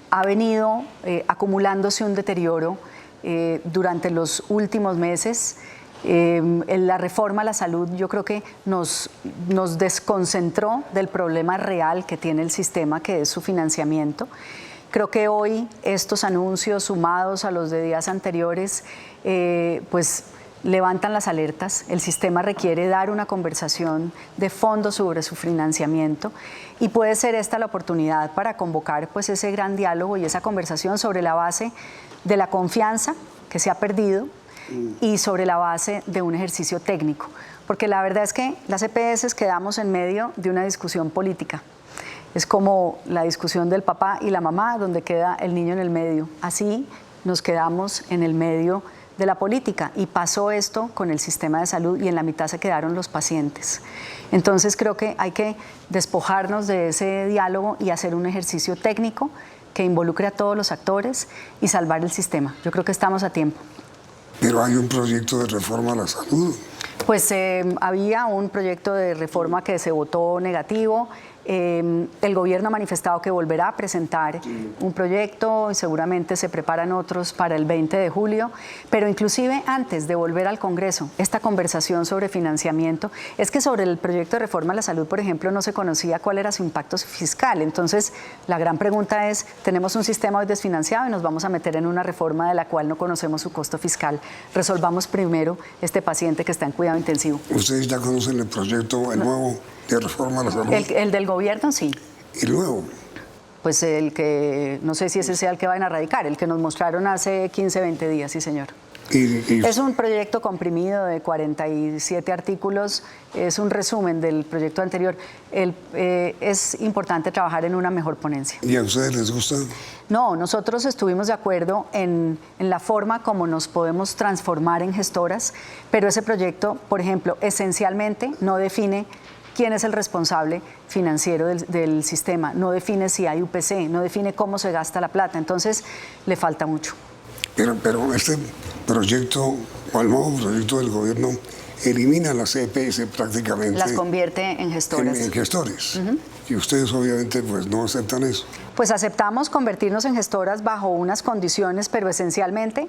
ha venido acumulándose un deterioro durante los últimos meses. La reforma a la salud yo creo que nos desconcentró del problema real que tiene el sistema, que es su financiamiento. Creo que hoy estos anuncios sumados a los de días anteriores pues levantan las alertas. El sistema requiere dar una conversación de fondo sobre su financiamiento y puede ser esta la oportunidad para convocar pues ese gran diálogo y esa conversación sobre la base de la confianza que se ha perdido y sobre la base de un ejercicio técnico. Porque la verdad es que las EPS quedamos en medio de una discusión política. Es como la discusión del papá y la mamá, donde queda el niño en el medio. Así nos quedamos en el medio de la política y pasó esto con el sistema de salud y en la mitad se quedaron los pacientes. Entonces creo que hay que despojarnos de ese diálogo y hacer un ejercicio técnico que involucre a todos los actores y salvar el sistema. Yo creo que estamos a tiempo. Pero hay un proyecto de reforma a la salud. Pues había un proyecto de reforma que se votó negativo. El gobierno ha manifestado que volverá a presentar un proyecto y seguramente se preparan otros para el 20 de julio, pero inclusive antes de volver al Congreso, esta conversación sobre financiamiento, es que sobre el proyecto de reforma a la salud, por ejemplo, no se conocía cuál era su impacto fiscal. Entonces, la gran pregunta es, tenemos un sistema hoy desfinanciado y nos vamos a meter en una reforma de la cual no conocemos su costo fiscal. Resolvamos primero este paciente que está en cuidado intensivo. ¿Ustedes ya conocen el proyecto, el nuevo de reforma a la salud? El del gobierno, sí. ¿Y luego? Pues el que, no sé si ese sea el que van a radicar, el que nos mostraron hace 15, 20 días, sí señor. Es un proyecto comprimido de 47 artículos, es un resumen del proyecto anterior. Es importante trabajar en una mejor ponencia. ¿Y a ustedes les gusta? No, nosotros estuvimos de acuerdo en la forma como nos podemos transformar en gestoras, pero ese proyecto, por ejemplo, esencialmente no define quién es el responsable financiero del sistema, no define si hay UPC, no define cómo se gasta la plata, entonces le falta mucho. Pero este proyecto, o el nuevo proyecto del gobierno, elimina las EPS prácticamente. Las convierte en gestoras. En gestores. Y ustedes obviamente pues no aceptan eso. Pues aceptamos convertirnos en gestoras bajo unas condiciones, pero esencialmente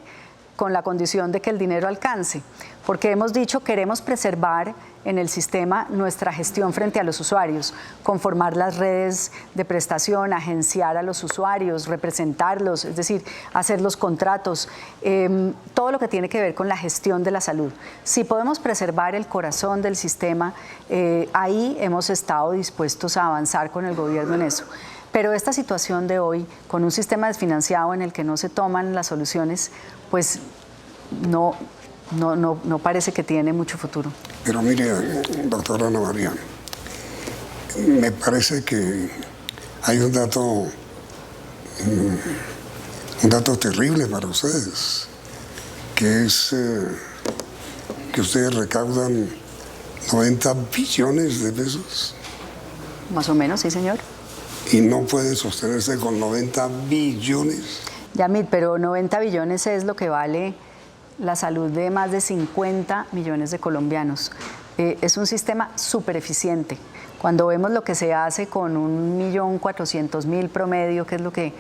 con la condición de que el dinero alcance, porque hemos dicho queremos preservar en el sistema nuestra gestión frente a los usuarios, conformar las redes de prestación, agenciar a los usuarios, representarlos, es decir, hacer los contratos, todo lo que tiene que ver con la gestión de la salud. Si podemos preservar el corazón del sistema, ahí hemos estado dispuestos a avanzar con el gobierno en eso. Pero esta situación de hoy, con un sistema desfinanciado en el que no se toman las soluciones, pues no parece que tiene mucho futuro. Pero mire, doctora Ana María, me parece que hay un dato terrible para ustedes, que es que ustedes recaudan 90 billones de pesos. Más o menos, sí, señor. Y no puede sostenerse con 90 billones. Yamil, pero 90 billones es lo que vale la salud de más de 50 millones de colombianos. Es un sistema súper eficiente. Cuando vemos lo que se hace con 1.400.000 promedio, que es lo que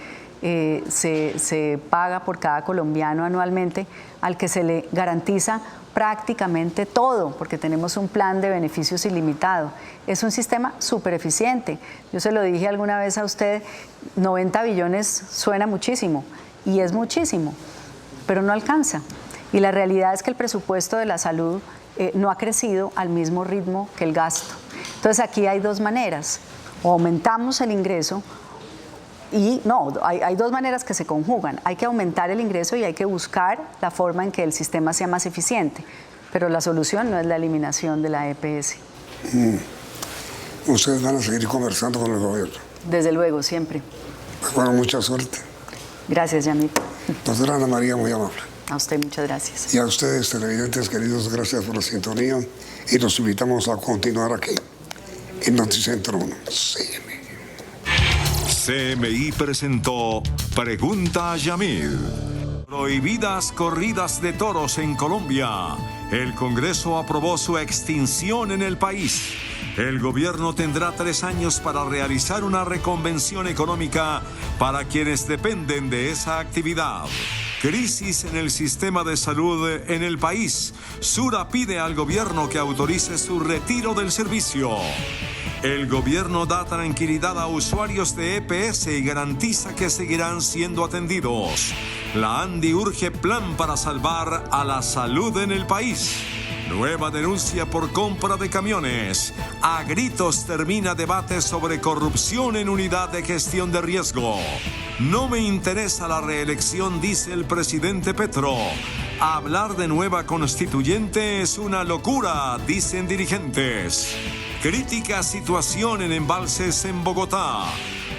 se paga por cada colombiano anualmente, al que se le garantiza prácticamente todo, porque tenemos un plan de beneficios ilimitado. Es un sistema súper eficiente. Yo se lo dije alguna vez a usted, 90 billones suena muchísimo, y es muchísimo, pero no alcanza. Y la realidad es que el presupuesto de la salud no ha crecido al mismo ritmo que el gasto. Entonces aquí hay dos maneras, o aumentamos el ingreso, y no, hay dos maneras que se conjugan. Hay que aumentar el ingreso y hay que buscar la forma en que el sistema sea más eficiente. Pero la solución no es la eliminación de la EPS. ¿Ustedes van a seguir conversando con el gobierno? Desde luego, siempre. Pues bueno, mucha suerte. Gracias, Yamil. Doctora Ana María, muy amable. A usted muchas gracias. Y a ustedes, televidentes queridos, gracias por la sintonía. Y los invitamos a continuar aquí, en Noticentro 1. CMI presentó Pregunta a Yamil. Prohibidas corridas de toros en Colombia. El Congreso aprobó su extinción en el país. El gobierno tendrá 3 años para realizar una reconvención económica para quienes dependen de esa actividad. Crisis en el sistema de salud en el país. Sura pide al gobierno que autorice su retiro del servicio. El gobierno da tranquilidad a usuarios de EPS y garantiza que seguirán siendo atendidos. La ANDI urge plan para salvar a la salud en el país. Nueva denuncia por compra de camiones. A gritos termina debate sobre corrupción en unidad de gestión de riesgo. No me interesa la reelección, dice el presidente Petro. Hablar de nueva constituyente es una locura, dicen dirigentes. Crítica situación en embalses en Bogotá.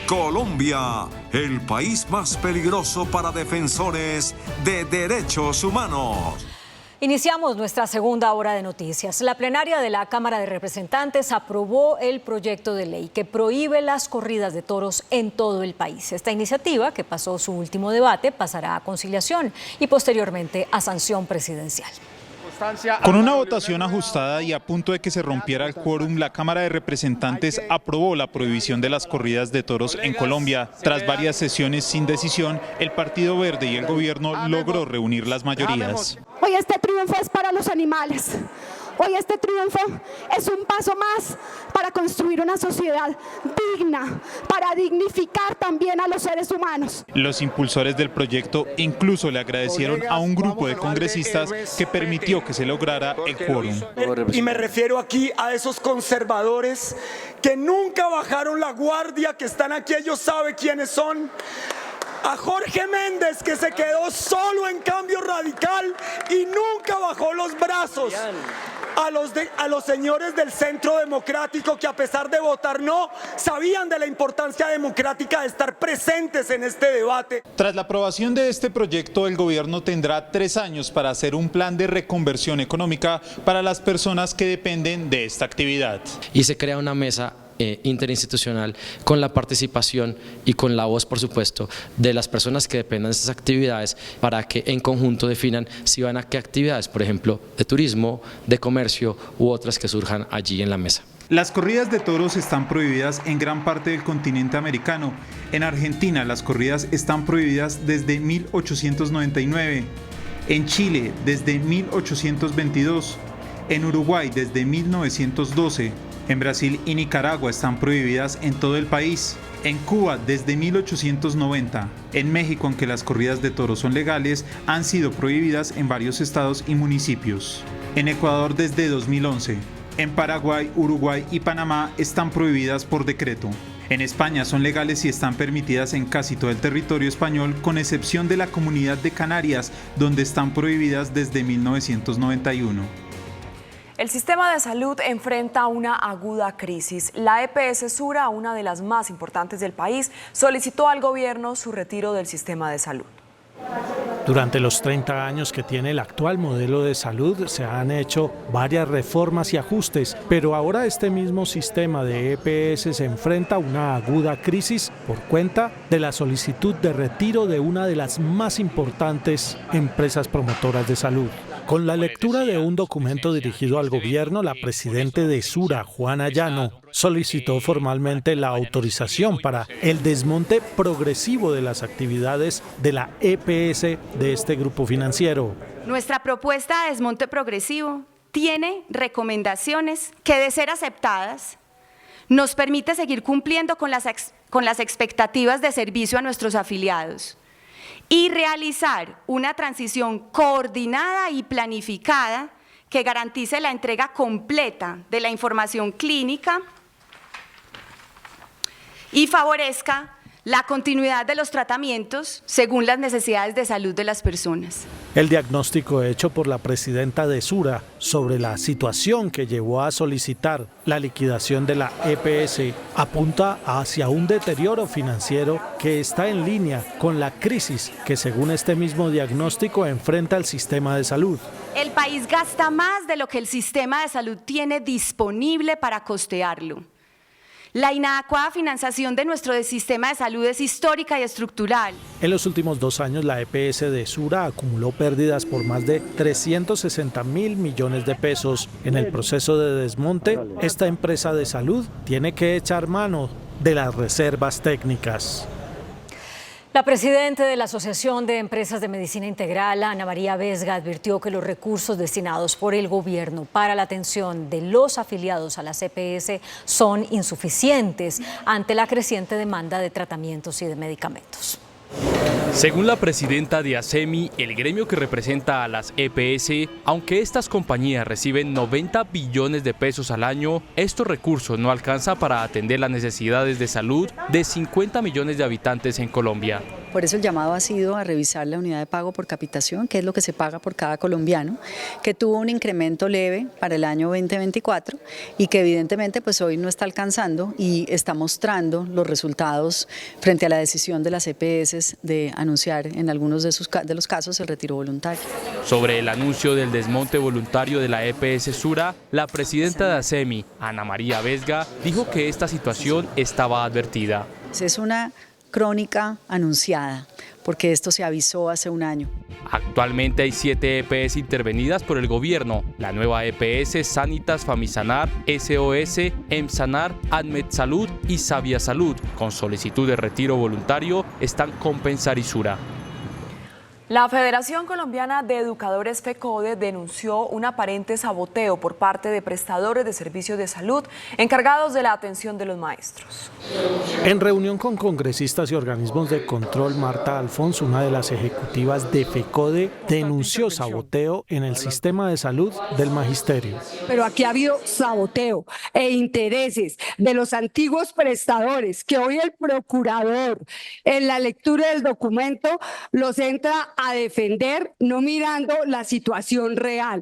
Colombia, el país más peligroso para defensores de derechos humanos. Iniciamos nuestra segunda hora de noticias. La plenaria de la Cámara de Representantes aprobó el proyecto de ley que prohíbe las corridas de toros en todo el país. Esta iniciativa, que pasó su último debate, pasará a conciliación y posteriormente a sanción presidencial. Con una votación ajustada y a punto de que se rompiera el quórum, la Cámara de Representantes aprobó la prohibición de las corridas de toros en Colombia. Tras varias sesiones sin decisión, el Partido Verde y el gobierno logró reunir las mayorías. Hoy este triunfo es para los animales. Hoy este triunfo es un paso más para construir una sociedad digna, para dignificar también a los seres humanos. Los impulsores del proyecto incluso le agradecieron a un grupo de congresistas que permitió que se lograra el quórum. Y me refiero aquí a esos conservadores que nunca bajaron la guardia, que están aquí, ellos saben quiénes son. A Jorge Méndez, que se quedó solo en Cambio Radical y nunca bajó los brazos. A los señores del Centro Democrático, que a pesar de votar no, sabían de la importancia democrática de estar presentes en este debate. Tras la aprobación de este proyecto, el gobierno tendrá 3 años para hacer un plan de reconversión económica para las personas que dependen de esta actividad. Y se crea una mesa interinstitucional con la participación y con la voz, por supuesto, de las personas que dependan de estas actividades para que en conjunto definan si van a qué actividades, por ejemplo, de turismo, de comercio u otras que surjan allí en la mesa. Las corridas de toros están prohibidas en gran parte del continente americano. En Argentina, las corridas están prohibidas desde 1899. En Chile, desde 1822. En Uruguay, desde 1912. En Brasil y Nicaragua están prohibidas en todo el país. En Cuba desde 1890. En México, aunque las corridas de toros son legales, han sido prohibidas en varios estados y municipios. En Ecuador desde 2011. En Paraguay, Uruguay y Panamá están prohibidas por decreto. En España son legales y están permitidas en casi todo el territorio español, con excepción de la Comunidad de Canarias, donde están prohibidas desde 1991. El sistema de salud enfrenta una aguda crisis. La EPS Sura, una de las más importantes del país, solicitó al gobierno su retiro del sistema de salud. Durante los 30 años que tiene el actual modelo de salud se han hecho varias reformas y ajustes, pero ahora este mismo sistema de EPS se enfrenta a una aguda crisis por cuenta de la solicitud de retiro de una de las más importantes empresas promotoras de salud. Con la lectura de un documento dirigido al gobierno, la presidenta de Sura, Juana Llano, solicitó formalmente la autorización para el desmonte progresivo de las actividades de la EPS de este grupo financiero. Nuestra propuesta de desmonte progresivo tiene recomendaciones que, de ser aceptadas, nos permite seguir cumpliendo con las expectativas de servicio a nuestros afiliados y realizar una transición coordinada y planificada que garantice la entrega completa de la información clínica y favorezca la continuidad de los tratamientos según las necesidades de salud de las personas. El diagnóstico hecho por la presidenta de Sura sobre la situación que llevó a solicitar la liquidación de la EPS apunta hacia un deterioro financiero que está en línea con la crisis que, según este mismo diagnóstico, enfrenta el sistema de salud. El país gasta más de lo que el sistema de salud tiene disponible para costearlo. La inadecuada financiación de nuestro sistema de salud es histórica y estructural. En los últimos 2 años, la EPS de Sura acumuló pérdidas por más de 360.000 millones de pesos. En el proceso de desmonte, esta empresa de salud tiene que echar mano de las reservas técnicas. La presidenta de la Asociación de Empresas de Medicina Integral, Ana María Vesga, advirtió que los recursos destinados por el gobierno para la atención de los afiliados a las EPS son insuficientes ante la creciente demanda de tratamientos y de medicamentos. Según la presidenta de ASEMI, el gremio que representa a las EPS, aunque estas compañías reciben 90 billones de pesos al año, estos recursos no alcanzan para atender las necesidades de salud de 50 millones de habitantes en Colombia. Por eso el llamado ha sido a revisar la unidad de pago por capitación, que es lo que se paga por cada colombiano, que tuvo un incremento leve para el año 2024 y que evidentemente pues hoy no está alcanzando y está mostrando los resultados frente a la decisión de las EPS de anunciar en algunos de los casos el retiro voluntario. Sobre el anuncio del desmonte voluntario de la EPS Sura, la presidenta de ASEMI, Ana María Vesga, dijo que esta situación estaba advertida. Es una crónica anunciada, porque esto se avisó hace un año. Actualmente hay 7 EPS intervenidas por el gobierno. La nueva EPS Sanitas Famisanar, SOS, Emsanar, Admet Salud y Sabia Salud, con solicitud de retiro voluntario, están con Pensar y Sura. La Federación Colombiana de Educadores FECODE denunció un aparente saboteo por parte de prestadores de servicios de salud encargados de la atención de los maestros. En reunión con congresistas y organismos de control, Marta Alfonso, una de las ejecutivas de FECODE, denunció saboteo en el sistema de salud del magisterio. Pero aquí ha habido saboteo e intereses de los antiguos prestadores que hoy el procurador en la lectura del documento los entra a defender, no mirando la situación real.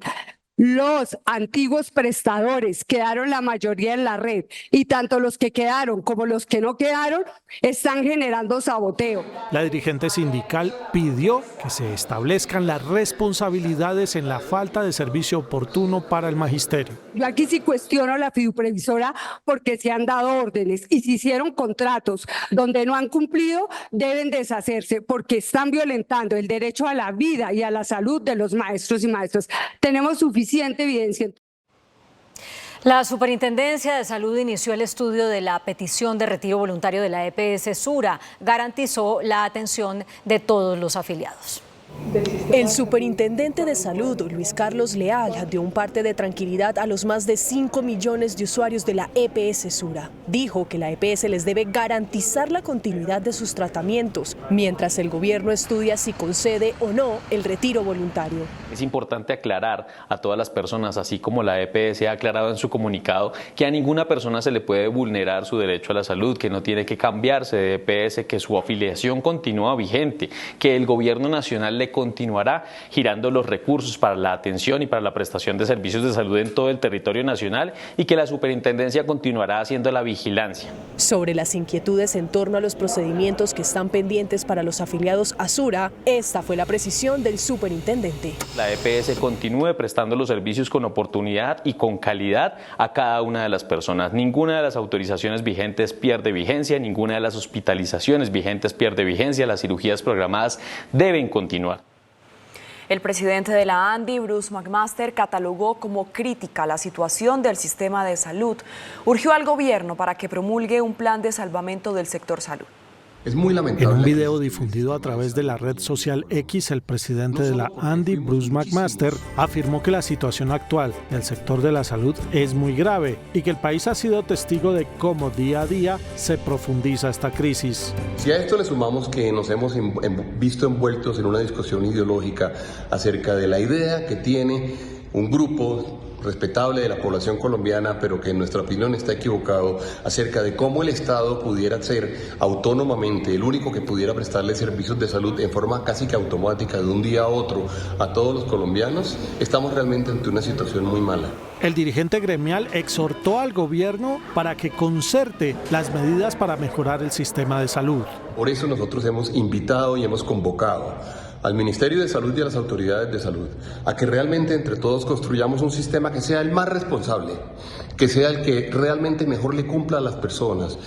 Los antiguos prestadores quedaron la mayoría en la red y tanto los que quedaron como los que no quedaron están generando saboteo. La dirigente sindical pidió que se establezcan las responsabilidades en la falta de servicio oportuno para el magisterio. Yo aquí sí cuestiono a la fiduprevisora porque se han dado órdenes y si hicieron contratos donde no han cumplido deben deshacerse porque están violentando el derecho a la vida y a la salud de los maestros y maestras. Tenemos suficiente evidencia. La Superintendencia de Salud inició el estudio de la petición de retiro voluntario de la EPS Sura. Garantizó la atención de todos los afiliados. El superintendente de salud, Luis Carlos Leal, dio un parte de tranquilidad a los más de 5 millones de usuarios de la EPS Sura. Dijo que la EPS les debe garantizar la continuidad de sus tratamientos, mientras el gobierno estudia si concede o no el retiro voluntario. Es importante aclarar a todas las personas, así como la EPS ha aclarado en su comunicado, que a ninguna persona se le puede vulnerar su derecho a la salud, que no tiene que cambiarse de EPS, que su afiliación continúa vigente, que el gobierno nacional le continuará girando los recursos para la atención y para la prestación de servicios de salud en todo el territorio nacional y que la superintendencia continuará haciendo la vigilancia. Sobre las inquietudes en torno a los procedimientos que están pendientes para los afiliados a Sura, esta fue la precisión del superintendente. La EPS continúe prestando los servicios con oportunidad y con calidad a cada una de las personas. Ninguna de las autorizaciones vigentes pierde vigencia, ninguna de las hospitalizaciones vigentes pierde vigencia, las cirugías programadas deben continuar. El presidente de la ANDI, Bruce McMaster, catalogó como crítica la situación del sistema de salud. Urgió al gobierno para que promulgue un plan de salvamento del sector salud. Es muy lamentable. En un video difundido a través de la red social X, el presidente de la ANDI, Bruce McMaster, afirmó que la situación actual del sector de la salud es muy grave y que el país ha sido testigo de cómo día a día se profundiza esta crisis. Si a esto le sumamos que nos hemos visto envueltos en una discusión ideológica acerca de la idea que tiene un grupo respetable de la población colombiana, pero que en nuestra opinión está equivocado, acerca de cómo el Estado pudiera ser autónomamente el único que pudiera prestarle servicios de salud en forma casi que automática de un día a otro a todos los colombianos, estamos realmente ante una situación muy mala. El dirigente gremial exhortó al gobierno para que concerte las medidas para mejorar el sistema de salud. Por eso nosotros hemos invitado y hemos convocado al Ministerio de Salud y a las autoridades de salud, a que realmente entre todos construyamos un sistema que sea el más responsable, que sea el que realmente mejor le cumpla a las personas.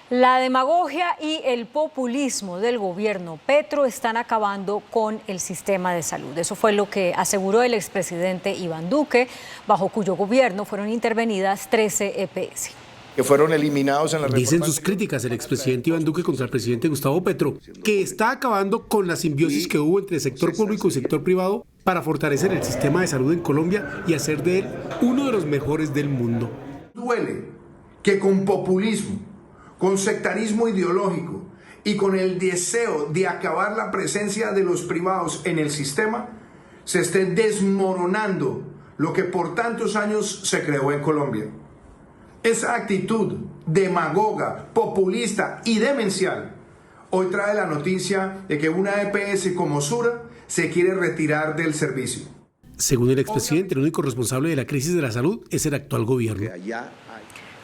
La demagogia y el populismo del gobierno Petro están acabando con el sistema de salud. Eso fue lo que aseguró el expresidente Iván Duque, bajo cuyo gobierno fueron intervenidas 13 EPS. Que fueron eliminados en la reforma. Dicen sus críticas el expresidente Iván Duque contra el presidente Gustavo Petro, que está acabando con la simbiosis que hubo entre sector público y sector privado para fortalecer el sistema de salud en Colombia y hacer de él uno de los mejores del mundo. Duele que con populismo, con sectarismo ideológico y con el deseo de acabar la presencia de los privados en el sistema, se esté desmoronando lo que por tantos años se creó en Colombia. Esa actitud demagoga, populista y demencial hoy trae la noticia de que una EPS como Sura se quiere retirar del servicio. Según el expresidente, el único responsable de la crisis de la salud es el actual gobierno.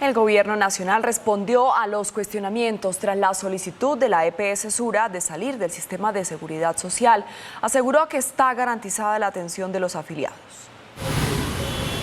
El gobierno nacional respondió a los cuestionamientos tras la solicitud de la EPS Sura de salir del sistema de seguridad social. Aseguró que está garantizada la atención de los afiliados.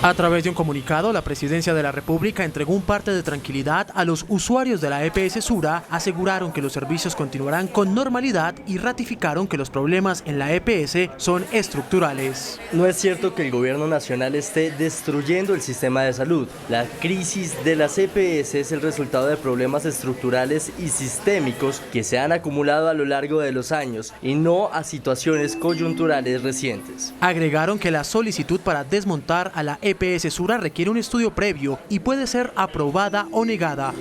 A través de un comunicado, la Presidencia de la República entregó un parte de tranquilidad a los usuarios de la EPS Sura, aseguraron que los servicios continuarán con normalidad y ratificaron que los problemas en la EPS son estructurales. No es cierto que el gobierno nacional esté destruyendo el sistema de salud. La crisis de las EPS es el resultado de problemas estructurales y sistémicos que se han acumulado a lo largo de los años y no a situaciones coyunturales recientes. Agregaron que la solicitud para desmontar a la EPS Sura requiere un estudio previo y puede ser aprobada o negada.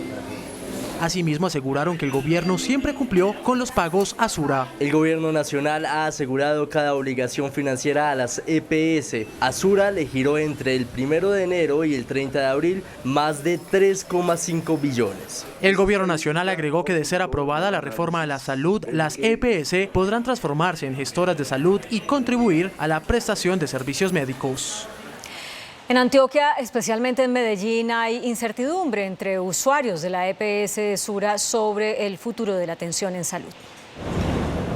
Asimismo, aseguraron que el gobierno siempre cumplió con los pagos a Sura. El gobierno nacional ha asegurado cada obligación financiera a las EPS. A Sura le giró entre el 1 de enero y el 30 de abril más de 3,5 billones. El gobierno nacional agregó que de ser aprobada la reforma a la salud, las EPS podrán transformarse en gestoras de salud y contribuir a la prestación de servicios médicos. En Antioquia, especialmente en Medellín, hay incertidumbre entre usuarios de la EPS Sura sobre el futuro de la atención en salud.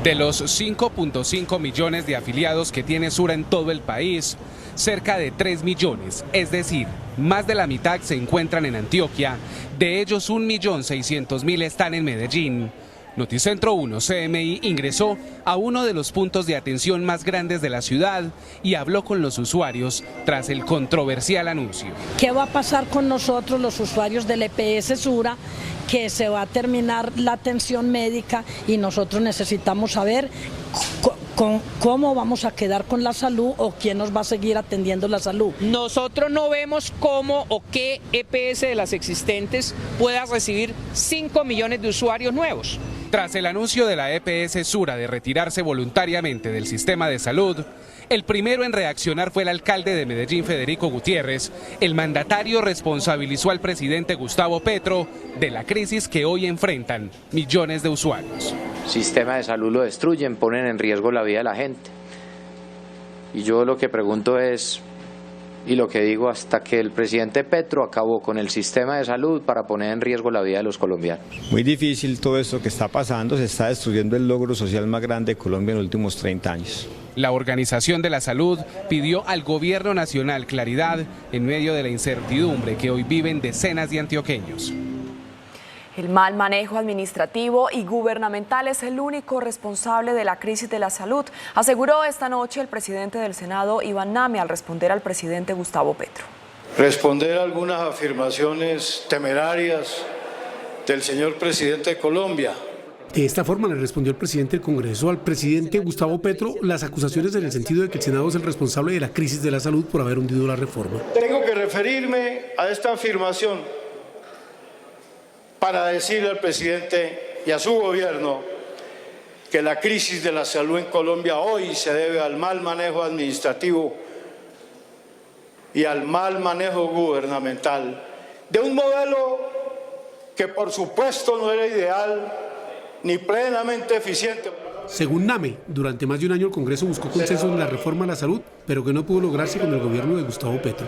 De los 5.5 millones de afiliados que tiene Sura en todo el país, cerca de 3 millones, es decir, más de la mitad se encuentran en Antioquia, de ellos 1.600.000 están en Medellín. Noticentro 1 CMI ingresó a uno de los puntos de atención más grandes de la ciudad y habló con los usuarios tras el controversial anuncio. ¿Qué va a pasar con nosotros los usuarios del EPS Sura? Que se va a terminar la atención médica y nosotros necesitamos saber cómo vamos a quedar con la salud o quién nos va a seguir atendiendo la salud. Nosotros no vemos cómo o qué EPS de las existentes pueda recibir 5 millones de usuarios nuevos. Tras el anuncio de la EPS Sura de retirarse voluntariamente del sistema de salud, el primero en reaccionar fue el alcalde de Medellín, Federico Gutiérrez. El mandatario responsabilizó al presidente Gustavo Petro de la crisis que hoy enfrentan millones de usuarios. Sistema de salud lo destruyen, ponen en riesgo la vida de la gente. Y yo lo que pregunto es, y lo que digo, hasta que el presidente Petro acabó con el sistema de salud para poner en riesgo la vida de los colombianos. Muy difícil todo esto que está pasando, se está destruyendo el logro social más grande de Colombia en los últimos 30 años. La Organización de la Salud pidió al gobierno nacional claridad en medio de la incertidumbre que hoy viven decenas de antioqueños. El mal manejo administrativo y gubernamental es el único responsable de la crisis de la salud, aseguró esta noche el presidente del Senado, Iván Name, al responder al presidente Gustavo Petro. Responder a algunas afirmaciones temerarias del señor presidente de Colombia. De esta forma le respondió el presidente del Congreso al presidente Gustavo Petro las acusaciones en el sentido de que el Senado es el responsable de la crisis de la salud por haber hundido la reforma. Tengo que referirme a esta afirmación para decirle al presidente y a su gobierno que la crisis de la salud en Colombia hoy se debe al mal manejo administrativo y al mal manejo gubernamental de un modelo que por supuesto no era ideal ni plenamente eficiente. Según Name, durante más de un año el Congreso buscó consenso en la reforma a la salud, pero que no pudo lograrse con el gobierno de Gustavo Petro.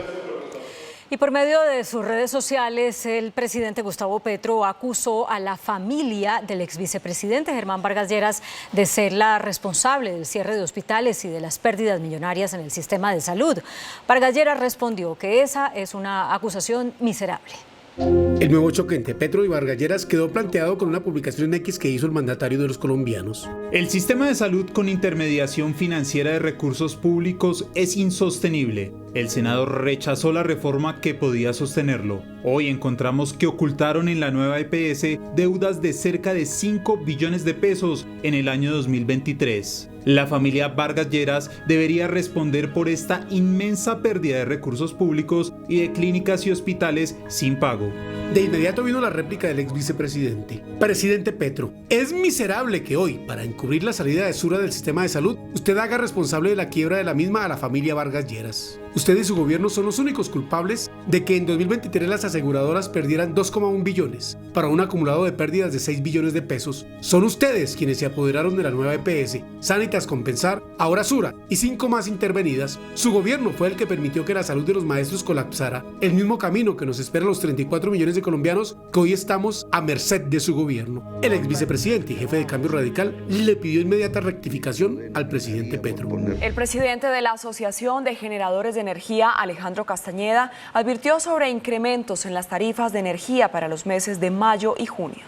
Y por medio de sus redes sociales, el presidente Gustavo Petro acusó a la familia del ex vicepresidente Germán Vargas Lleras de ser la responsable del cierre de hospitales y de las pérdidas millonarias en el sistema de salud. Vargas Lleras respondió que esa es una acusación miserable. El nuevo choque entre Petro y Vargas Lleras quedó planteado con una publicación en X que hizo el mandatario de los colombianos. El sistema de salud con intermediación financiera de recursos públicos es insostenible. El Senado rechazó la reforma que podía sostenerlo. Hoy encontramos que ocultaron en la nueva EPS deudas de cerca de 5 billones de pesos en el año 2023. La familia Vargas Lleras debería responder por esta inmensa pérdida de recursos públicos y de clínicas y hospitales sin pago. De inmediato vino la réplica del ex vicepresidente. Presidente Petro, es miserable que hoy, para encubrir la salida de Sura del sistema de salud, usted haga responsable de la quiebra de la misma a la familia Vargas Lleras. Usted y su gobierno son los únicos culpables de que en 2023 las aseguradoras perdieran 2,1 billones para un acumulado de pérdidas de 6 billones de pesos. Son ustedes quienes se apoderaron de la nueva EPS, Sanitas Compensar, ahora Sura y 5 más intervenidas. Su gobierno fue el que permitió que la salud de los maestros colapsara, el mismo camino que nos espera a los 34 millones de colombianos que hoy estamos a merced de su gobierno. El ex vicepresidente y jefe de Cambio Radical le pidió inmediata rectificación al presidente Petro. El presidente de la Asociación de Generadores de Energía, Alejandro Castañeda, advirtió sobre incrementos en las tarifas de energía para los meses de mayo y junio.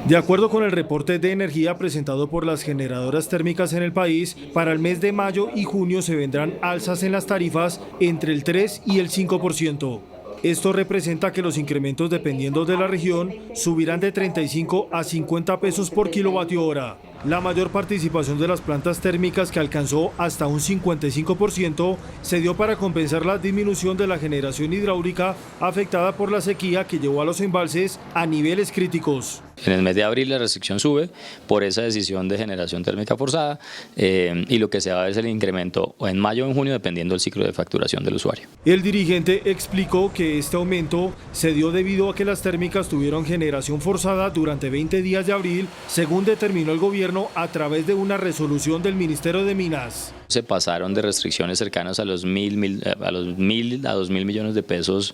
De acuerdo con el reporte de energía presentado por las generadoras térmicas en el país, para el mes de mayo y junio se vendrán alzas en las tarifas entre el 3 y el 5%. Esto representa que los incrementos, dependiendo de la región, subirán de 35 a 50 pesos por kilovatio hora. La mayor participación de las plantas térmicas, que alcanzó hasta un 55%, se dio para compensar la disminución de la generación hidráulica afectada por la sequía que llevó a los embalses a niveles críticos. En el mes de abril la restricción sube por esa decisión de generación térmica forzada y lo que se va a ver es el incremento o en mayo o en junio, dependiendo del ciclo de facturación del usuario. El dirigente explicó que este aumento se dio debido a que las térmicas tuvieron generación forzada durante 20 días de abril, según determinó el gobierno a través de una resolución del Ministerio de Minas. Se pasaron de restricciones cercanas a los 1.000 a 2.000 millones de pesos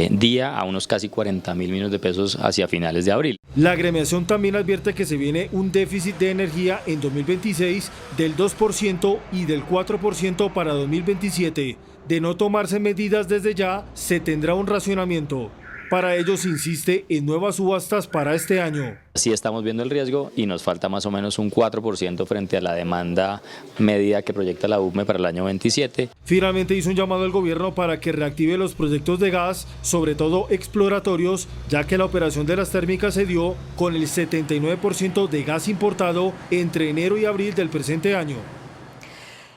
día a unos casi 40.000 millones de pesos hacia finales de abril. La agremiación también advierte que se viene un déficit de energía en 2026 del 2% y del 4% para 2027. De no tomarse medidas desde ya, se tendrá un racionamiento. Para ello se insiste en nuevas subastas para este año. Sí estamos viendo el riesgo y nos falta más o menos un 4% frente a la demanda media que proyecta la UME para el año 27. Finalmente hizo un llamado al gobierno para que reactive los proyectos de gas, sobre todo exploratorios, ya que la operación de las térmicas se dio con el 79% de gas importado entre enero y abril del presente año.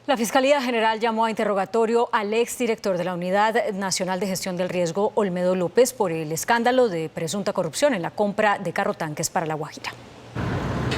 La Fiscalía General llamó a interrogatorio al exdirector de la Unidad Nacional de Gestión del Riesgo, Olmedo López, por el escándalo de presunta corrupción en la compra de carrotanques para La Guajira.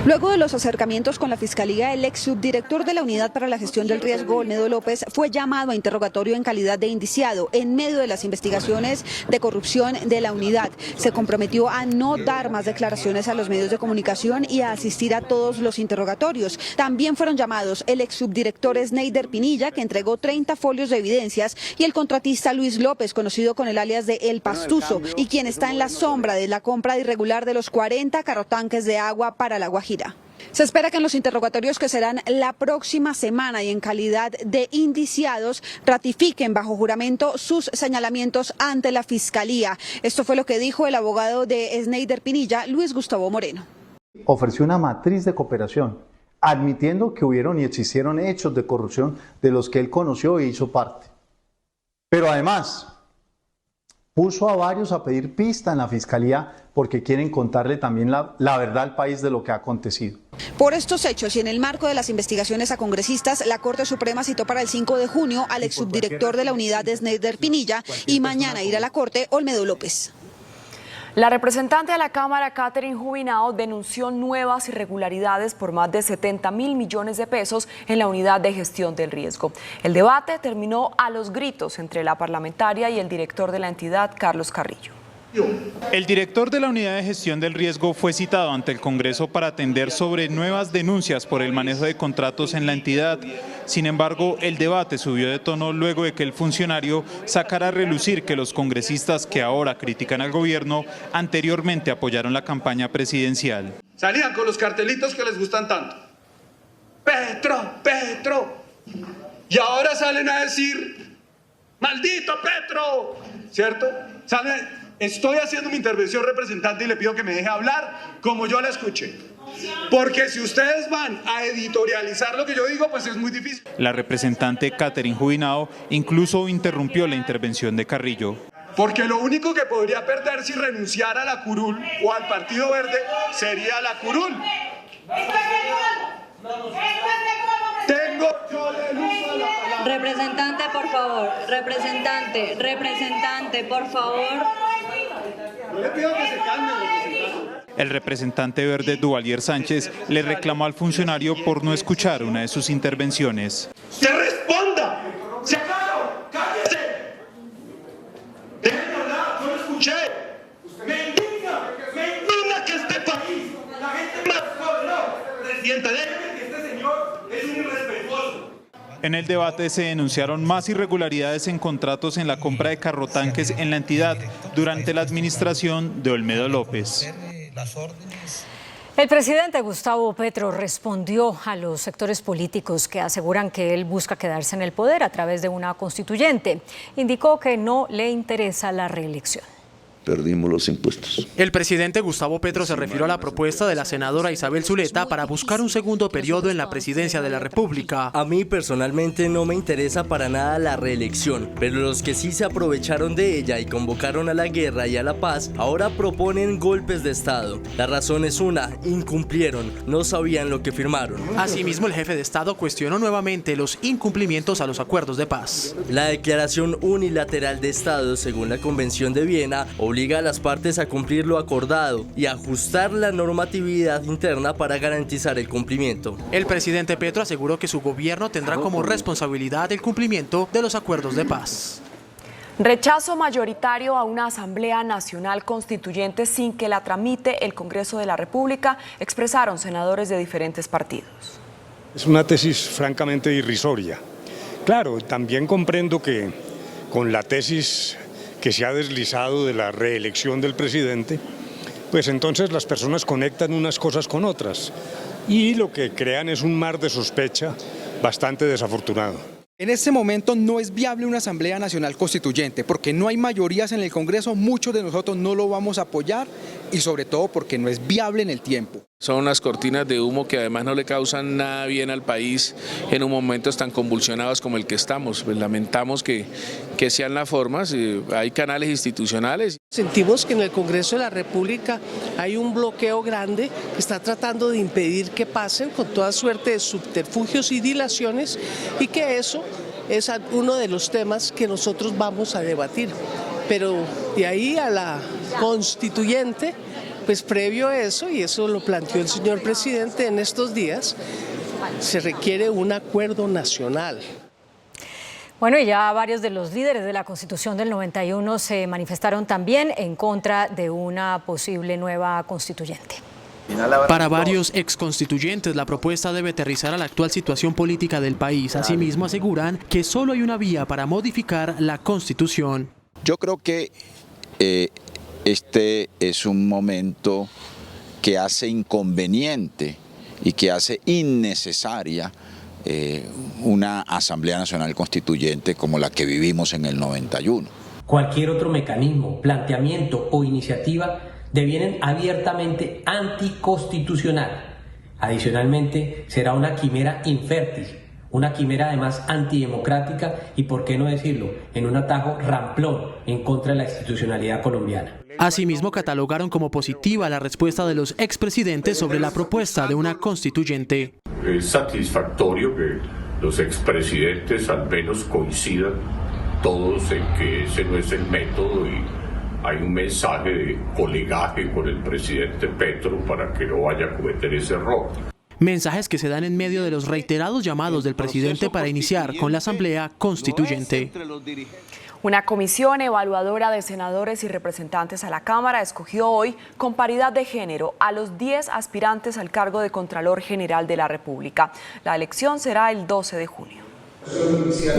Luego de los acercamientos con la Fiscalía, el ex subdirector de la Unidad para la Gestión del Riesgo, Olmedo López, fue llamado a interrogatorio en calidad de indiciado en medio de las investigaciones de corrupción de la unidad. Se comprometió a no dar más declaraciones a los medios de comunicación y a asistir a todos los interrogatorios. También fueron llamados el ex subdirector Sneider Pinilla, que entregó 30 folios de evidencias, y el contratista Luis López, conocido con el alias de El Pastuso, y quien está en la sombra de la compra irregular de los 40 carrotanques de agua para La Guajira. Se espera que en los interrogatorios que serán la próxima semana y en calidad de indiciados ratifiquen bajo juramento sus señalamientos ante la Fiscalía. Esto fue lo que dijo el abogado de Sneider Pinilla, Luis Gustavo Moreno. Ofreció una matriz de cooperación, admitiendo que hubieron y existieron hechos de corrupción de los que él conoció e hizo parte. Pero además puso a varios a pedir pista en la Fiscalía porque quieren contarle también la verdad al país de lo que ha acontecido. Por estos hechos y en el marco de las investigaciones a congresistas, la Corte Suprema citó para el 5 de junio al ex subdirector de la unidad de Sneider Pinilla y mañana irá a la Corte Olmedo López. La representante de la Cámara, Catherine Jubinao, denunció nuevas irregularidades por más de 70.000 millones de pesos en la Unidad de Gestión del Riesgo. El debate terminó a los gritos entre la parlamentaria y el director de la entidad, Carlos Carrillo. El director de la Unidad de Gestión del Riesgo fue citado ante el Congreso para atender sobre nuevas denuncias por el manejo de contratos en la entidad. Sin embargo, el debate subió de tono luego de que el funcionario sacara a relucir que los congresistas que ahora critican al gobierno anteriormente apoyaron la campaña presidencial. Salían con los cartelitos que les gustan tanto. Petro, Petro. Y ahora salen a decir, maldito Petro, ¿cierto? Estoy haciendo mi intervención, representante, y le pido que me deje hablar como yo la escuché. Porque si ustedes van a editorializar lo que yo digo, pues es muy difícil. La representante Catherine Jubinao incluso interrumpió la intervención de Carrillo. Porque lo único que podría perder si renunciara a la curul o al Partido Verde sería la curul. Representante, por favor. Representante, por favor. Yo le pido que se calme, representante. El representante verde Duvalier Sánchez le reclamó al funcionario por no escuchar una de sus intervenciones. ¡Se responda! ¡Se acabó! ¡Cállese! ¡Déjenme hablar! ¡Yo lo escuché! ¡Me indigna que este país, la gente más presidente, déjenme que este señor es un irrespetuoso! En el debate se denunciaron más irregularidades en contratos en la compra de carrotanques en la entidad durante la administración de Olmedo López. El presidente Gustavo Petro respondió a los sectores políticos que aseguran que él busca quedarse en el poder a través de una constituyente. Indicó que no le interesa la reelección. Perdimos los impuestos. El presidente Gustavo Petro se refirió a la propuesta de la senadora Isabel Zuleta para buscar un segundo periodo en la presidencia de la República. A mí personalmente no me interesa para nada la reelección, pero los que sí se aprovecharon de ella y convocaron a la guerra y a la paz, ahora proponen golpes de Estado. La razón es una: incumplieron, no sabían lo que firmaron. Asimismo, el jefe de Estado cuestionó nuevamente los incumplimientos a los acuerdos de paz. La declaración unilateral de Estado, según la Convención de Viena, obliga a las partes a cumplir lo acordado y ajustar la normatividad interna para garantizar el cumplimiento. El presidente Petro aseguró que su gobierno tendrá como responsabilidad el cumplimiento de los acuerdos de paz. Rechazo mayoritario a una Asamblea Nacional Constituyente sin que la tramite el Congreso de la República, expresaron senadores de diferentes partidos. Es una tesis francamente irrisoria. Claro, también comprendo que con la tesis que se ha deslizado de la reelección del presidente, pues entonces las personas conectan unas cosas con otras y lo que crean es un mar de sospecha bastante desafortunado. En este momento no es viable una Asamblea Nacional Constituyente porque no hay mayorías en el Congreso, muchos de nosotros no lo vamos a apoyar y sobre todo porque no es viable en el tiempo. Son unas cortinas de humo que además no le causan nada bien al país en un momento tan convulsionados como el que estamos. Pues lamentamos que sean las formas, hay canales institucionales. Sentimos que en el Congreso de la República hay un bloqueo grande que está tratando de impedir que pasen con toda suerte de subterfugios y dilaciones y que eso es uno de los temas que nosotros vamos a debatir. Pero de ahí a la constituyente, pues previo a eso, y eso lo planteó el señor presidente en estos días, se requiere un acuerdo nacional. Bueno, y ya varios de los líderes de la Constitución del 91 se manifestaron también en contra de una posible nueva constituyente. Para varios exconstituyentes, la propuesta debe aterrizar a la actual situación política del país. Asimismo, aseguran que solo hay una vía para modificar la Constitución. Yo creo que este es un momento que hace inconveniente y que hace innecesaria una Asamblea Nacional Constituyente como la que vivimos en el 91. Cualquier otro mecanismo, planteamiento o iniciativa devienen abiertamente anticonstitucional. Adicionalmente, será una quimera infértil, una quimera además antidemocrática y, por qué no decirlo, en un atajo ramplón en contra de la institucionalidad colombiana. Asimismo, catalogaron como positiva la respuesta de los expresidentes sobre la propuesta de una constituyente. Es satisfactorio que los expresidentes al menos coincidan todos en que ese no es el método y hay un mensaje de colegaje con el presidente Petro para que no vaya a cometer ese error. Mensajes que se dan en medio de los reiterados llamados del presidente para iniciar con la Asamblea Constituyente. Una comisión evaluadora de senadores y representantes a la Cámara escogió hoy, con paridad de género, a los 10 aspirantes al cargo de Contralor General de la República. La elección será el 12 de junio.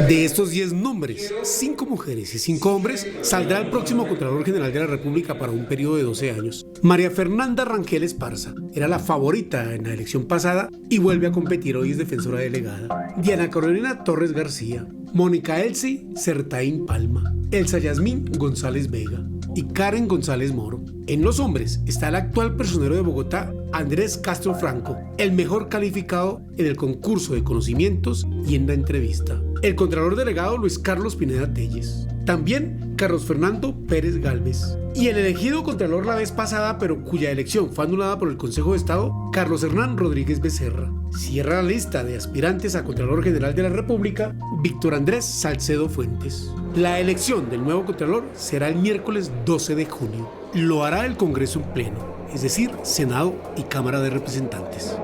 De estos 10 nombres, 5 mujeres y 5 hombres, saldrá el próximo Contralor General de la República para un periodo de 12 años. María Fernanda Rangel Esparza era la favorita en la elección pasada y vuelve a competir, hoy es defensora delegada. Diana Carolina Torres García, Mónica Elsie Certaín Palma, Elsa Yasmín González Vega y Karen González Moro. En los hombres está el actual personero de Bogotá, Andrés Castro Franco, el mejor calificado en el concurso de conocimientos y en la entrevista. El Contralor Delegado Luis Carlos Pineda Telles. También Carlos Fernando Pérez Gálvez. Y el elegido Contralor la vez pasada, pero cuya elección fue anulada por el Consejo de Estado, Carlos Hernán Rodríguez Becerra. Cierra la lista de aspirantes a Contralor General de la República, Víctor Andrés Salcedo Fuentes. La elección del nuevo Contralor será el miércoles 12 de junio. Lo hará el Congreso en pleno, es decir, Senado y Cámara de Representantes.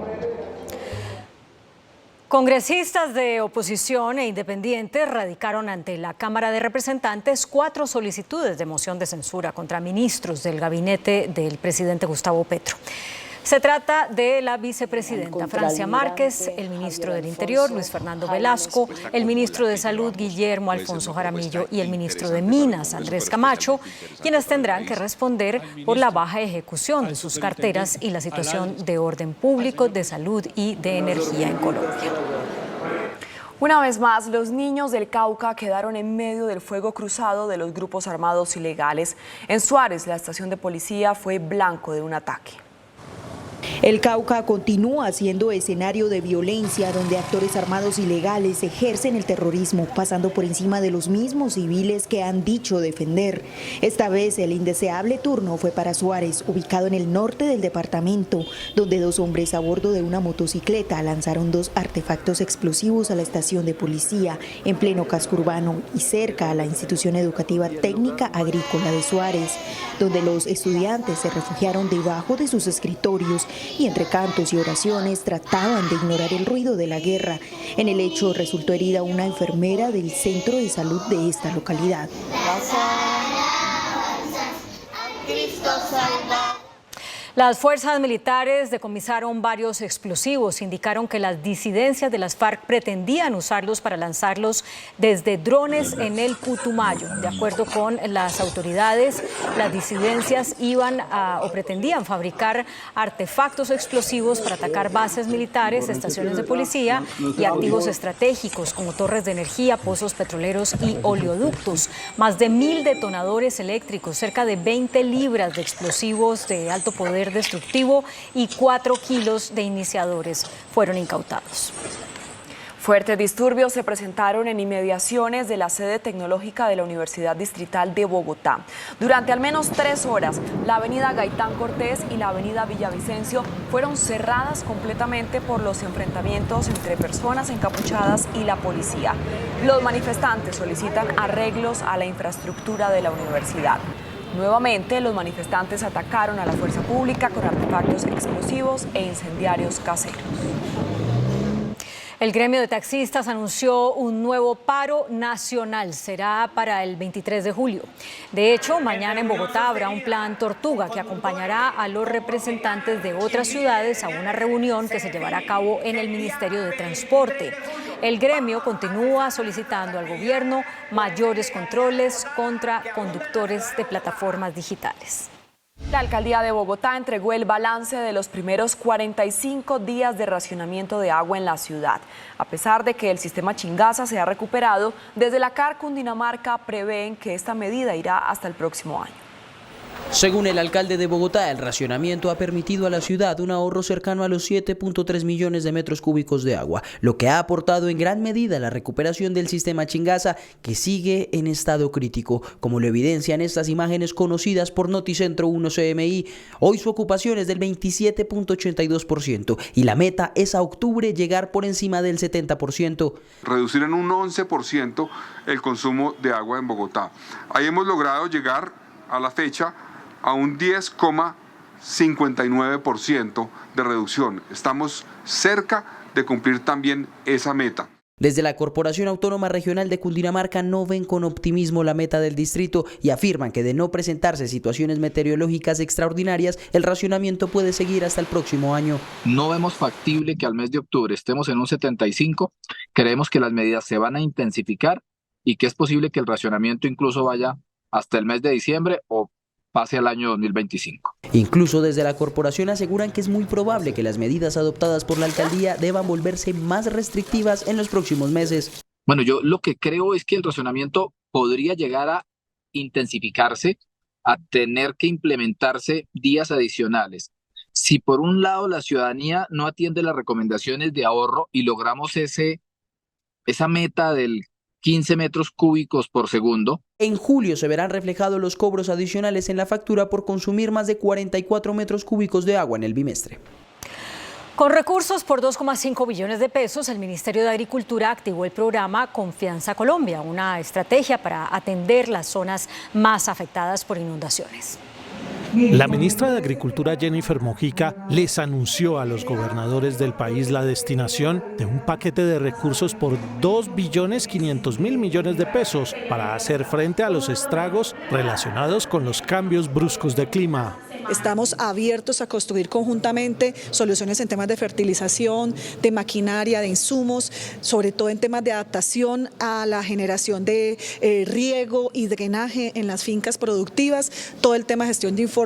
Congresistas de oposición e independientes radicaron ante la Cámara de Representantes 4 solicitudes de moción de censura contra ministros del gabinete del presidente Gustavo Petro. Se trata de la vicepresidenta Francia Márquez, el ministro del Interior Luis Fernando Velasco, el ministro de Salud Guillermo Alfonso Jaramillo y el ministro de Minas Andrés Camacho, quienes tendrán que responder por la baja ejecución de sus carteras y la situación de orden público, de salud y de energía en Colombia. Una vez más, los niños del Cauca quedaron en medio del fuego cruzado de los grupos armados ilegales. En Suárez, la estación de policía fue blanco de un ataque. El Cauca continúa siendo escenario de violencia donde actores armados ilegales ejercen el terrorismo, pasando por encima de los mismos civiles que han dicho defender. Esta vez el indeseable turno fue para Suárez, ubicado en el norte del departamento, donde 2 hombres a bordo de una motocicleta lanzaron 2 artefactos explosivos a la estación de policía en pleno casco urbano y cerca a la institución educativa técnica agrícola de Suárez, donde los estudiantes se refugiaron debajo de sus escritorios y entre cantos y oraciones trataban de ignorar el ruido de la guerra. En el hecho resultó herida una enfermera del centro de salud de esta localidad. Cristo salva. Las fuerzas militares decomisaron varios explosivos, indicaron que las disidencias de las FARC pretendían usarlos para lanzarlos desde drones en el Putumayo. De acuerdo con las autoridades, las disidencias iban o pretendían fabricar artefactos explosivos para atacar bases militares, estaciones de policía y activos estratégicos como torres de energía, pozos petroleros y oleoductos. Más de 1.000 detonadores eléctricos, cerca de 20 libras de explosivos de alto poder destructivo y 4 kilos de iniciadores fueron incautados. Fuertes disturbios se presentaron en inmediaciones de la sede tecnológica de la Universidad Distrital de Bogotá. Durante al menos 3 horas, la avenida Gaitán Cortés y la avenida Villavicencio fueron cerradas completamente por los enfrentamientos entre personas encapuchadas y la policía. Los manifestantes solicitan arreglos a la infraestructura de la universidad. Nuevamente, los manifestantes atacaron a la fuerza pública con artefactos explosivos e incendiarios caseros. El gremio de taxistas anunció un nuevo paro nacional. Será para el 23 de julio. De hecho, mañana en Bogotá habrá un plan Tortuga que acompañará a los representantes de otras ciudades a una reunión que se llevará a cabo en el Ministerio de Transporte. El gremio continúa solicitando al gobierno mayores controles contra conductores de plataformas digitales. La alcaldía de Bogotá entregó el balance de los primeros 45 días de racionamiento de agua en la ciudad. A pesar de que el sistema Chingaza se ha recuperado, desde la CAR Cundinamarca prevén que esta medida irá hasta el próximo año. Según el alcalde de Bogotá, el racionamiento ha permitido a la ciudad un ahorro cercano a los 7.3 millones de metros cúbicos de agua, lo que ha aportado en gran medida a la recuperación del sistema Chingaza, que sigue en estado crítico, como lo evidencian estas imágenes conocidas por Noticentro 1 CMI. Hoy su ocupación es del 27.82% y la meta es a octubre llegar por encima del 70%. Reducir en un 11% el consumo de agua en Bogotá. Ahí hemos logrado llegar a la fecha a un 10,6% 59% de reducción. Estamos cerca de cumplir también esa meta. Desde la Corporación Autónoma Regional de Cundinamarca no ven con optimismo la meta del distrito y afirman que de no presentarse situaciones meteorológicas extraordinarias, el racionamiento puede seguir hasta el próximo año. No vemos factible que al mes de octubre estemos en un 75, creemos que las medidas se van a intensificar y que es posible que el racionamiento incluso vaya hasta el mes de diciembre o pase al año 2025. Incluso desde la corporación aseguran que es muy probable que las medidas adoptadas por la alcaldía deban volverse más restrictivas en los próximos meses. Bueno, yo lo que creo es que el racionamiento podría llegar a intensificarse, a tener que implementarse días adicionales. Si por un lado la ciudadanía no atiende las recomendaciones de ahorro y logramos esa meta del 15 metros cúbicos por segundo. En julio se verán reflejados los cobros adicionales en la factura por consumir más de 44 metros cúbicos de agua en el bimestre. Con recursos por 2,5 billones de pesos, el Ministerio de Agricultura activó el programa Confianza Colombia, una estrategia para atender las zonas más afectadas por inundaciones. La ministra de Agricultura, Jennifer Mojica, les anunció a los gobernadores del país la destinación de un paquete de recursos por 2.500.000 millones de pesos para hacer frente a los estragos relacionados con los cambios bruscos de clima. Estamos abiertos a construir conjuntamente soluciones en temas de fertilización, de maquinaria, de insumos, sobre todo en temas de adaptación a la generación de riego y drenaje en las fincas productivas, todo el tema de gestión de información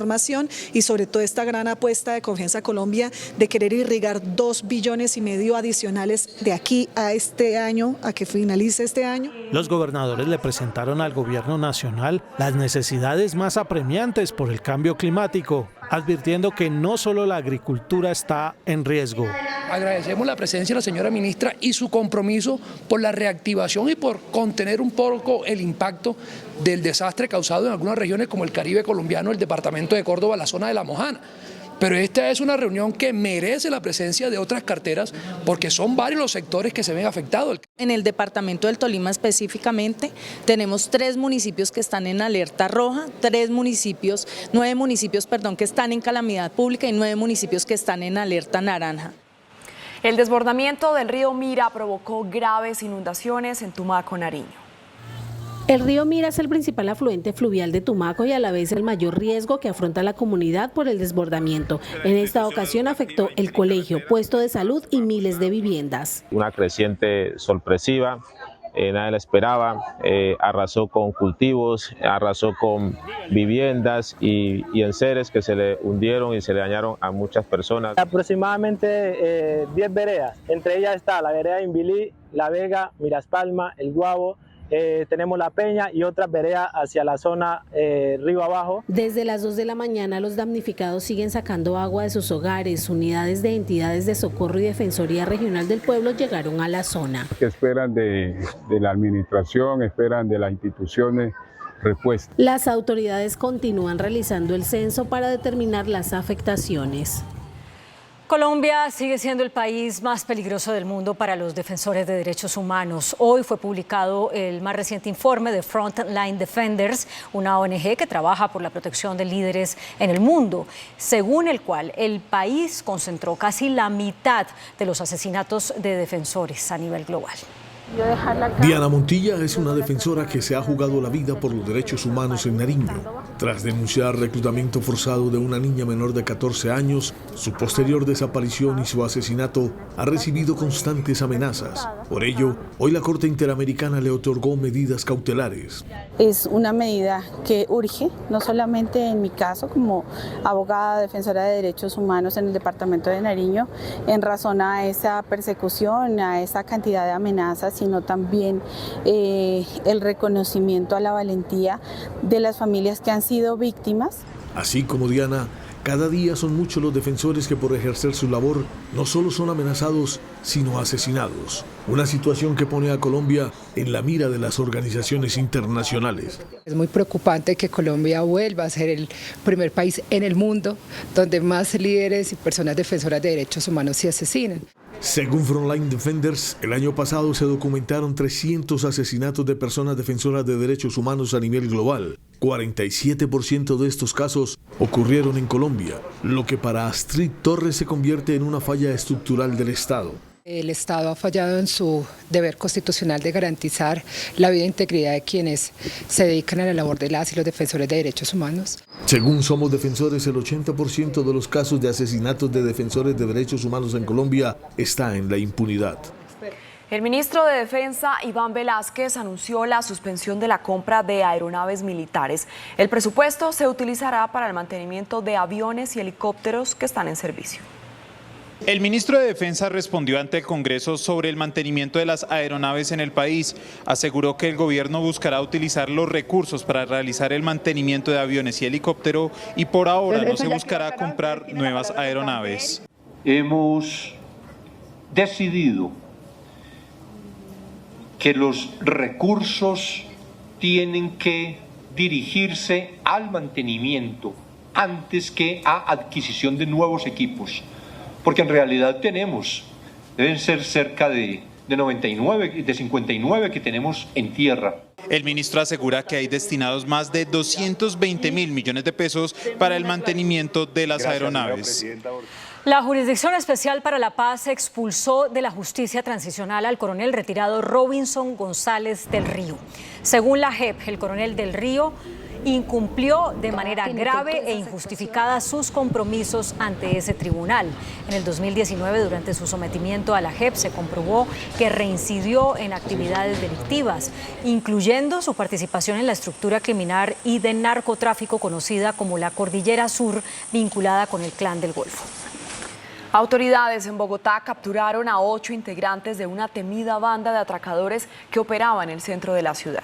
y sobre todo esta gran apuesta de Confianza Colombia de querer irrigar 2,5 billones adicionales de aquí a este año, a que finalice este año. Los gobernadores le presentaron al gobierno nacional las necesidades más apremiantes por el cambio climático, advirtiendo que no solo la agricultura está en riesgo. Agradecemos la presencia de la señora ministra y su compromiso por la reactivación y por contener un poco el impacto del desastre causado en algunas regiones como el Caribe colombiano, el departamento de Córdoba, la zona de La Mojana. Pero esta es una reunión que merece la presencia de otras carteras porque son varios los sectores que se ven afectados. En el departamento del Tolima específicamente tenemos 3 municipios que están en alerta roja, 9 municipios que están en calamidad pública y 9 municipios que están en alerta naranja. El desbordamiento del río Mira provocó graves inundaciones en Tumaco, Nariño. El río Mira es el principal afluente fluvial de Tumaco y a la vez el mayor riesgo que afronta la comunidad por el desbordamiento. En esta ocasión afectó el colegio, puesto de salud y miles de viviendas. Una creciente sorpresiva, nadie la esperaba, arrasó con cultivos, arrasó con viviendas y enseres que se le hundieron y se le dañaron a muchas personas. Aproximadamente 10 veredas, entre ellas está la vereda de Invilí, La Vega, Miraspalma, El Guabo. Tenemos La Peña y otras veredas hacia la zona río abajo. Desde las 2 de la mañana los damnificados siguen sacando agua de sus hogares. Unidades de entidades de socorro y Defensoría Regional del Pueblo llegaron a la zona. ¿Qué esperan de la administración? ¿Esperan de las instituciones respuesta? Las autoridades continúan realizando el censo para determinar las afectaciones. Colombia sigue siendo el país más peligroso del mundo para los defensores de derechos humanos. Hoy fue publicado el más reciente informe de Frontline Defenders, una ONG que trabaja por la protección de líderes en el mundo, según el cual el país concentró casi la mitad de los asesinatos de defensores a nivel global. Diana Montilla es una defensora que se ha jugado la vida por los derechos humanos en Nariño. Tras denunciar reclutamiento forzado de una niña menor de 14 años, su posterior desaparición y su asesinato ha recibido constantes amenazas. Por ello, hoy la Corte Interamericana le otorgó medidas cautelares. Es una medida que urge, no solamente en mi caso como abogada defensora de derechos humanos en el departamento de Nariño, en razón a esa persecución, a esa cantidad de amenazas, sino también el reconocimiento a la valentía de las familias que han sido víctimas. Así como Diana, cada día son muchos los defensores que por ejercer su labor no solo son amenazados, sino asesinados. Una situación que pone a Colombia en la mira de las organizaciones internacionales. Es muy preocupante que Colombia vuelva a ser el primer país en el mundo donde más líderes y personas defensoras de derechos humanos se asesinan. Según Frontline Defenders, el año pasado se documentaron 300 asesinatos de personas defensoras de derechos humanos a nivel global. 47% de estos casos ocurrieron en Colombia, lo que para Astrid Torres se convierte en una falla estructural del Estado. El Estado ha fallado en su deber constitucional de garantizar la vida e integridad de quienes se dedican a la labor de las y los defensores de derechos humanos. Según Somos Defensores, el 80% de los casos de asesinatos de defensores de derechos humanos en Colombia está en la impunidad. El ministro de Defensa, Iván Velásquez, anunció la suspensión de la compra de aeronaves militares. El presupuesto se utilizará para el mantenimiento de aviones y helicópteros que están en servicio. El ministro de Defensa respondió ante el Congreso sobre el mantenimiento de las aeronaves en el país. Aseguró que el gobierno buscará utilizar los recursos para realizar el mantenimiento de aviones y helicóptero y por ahora no se buscará comprar nuevas aeronaves. Hemos decidido que los recursos tienen que dirigirse al mantenimiento antes que a adquisición de nuevos equipos. Porque en realidad deben ser cerca de 59 que tenemos en tierra. El ministro asegura que hay destinados más de 220.000 millones de pesos para el mantenimiento de las aeronaves. La Jurisdicción Especial para la Paz expulsó de la justicia transicional al coronel retirado Robinson González del Río. Según la JEP, el coronel del Río incumplió de manera grave e injustificada sus compromisos ante ese tribunal. En el 2019, durante su sometimiento a la JEP, se comprobó que reincidió en actividades delictivas, incluyendo su participación en la estructura criminal y de narcotráfico conocida como la Cordillera Sur, vinculada con el Clan del Golfo. Autoridades en Bogotá capturaron a 8 integrantes de una temida banda de atracadores que operaba en el centro de la ciudad.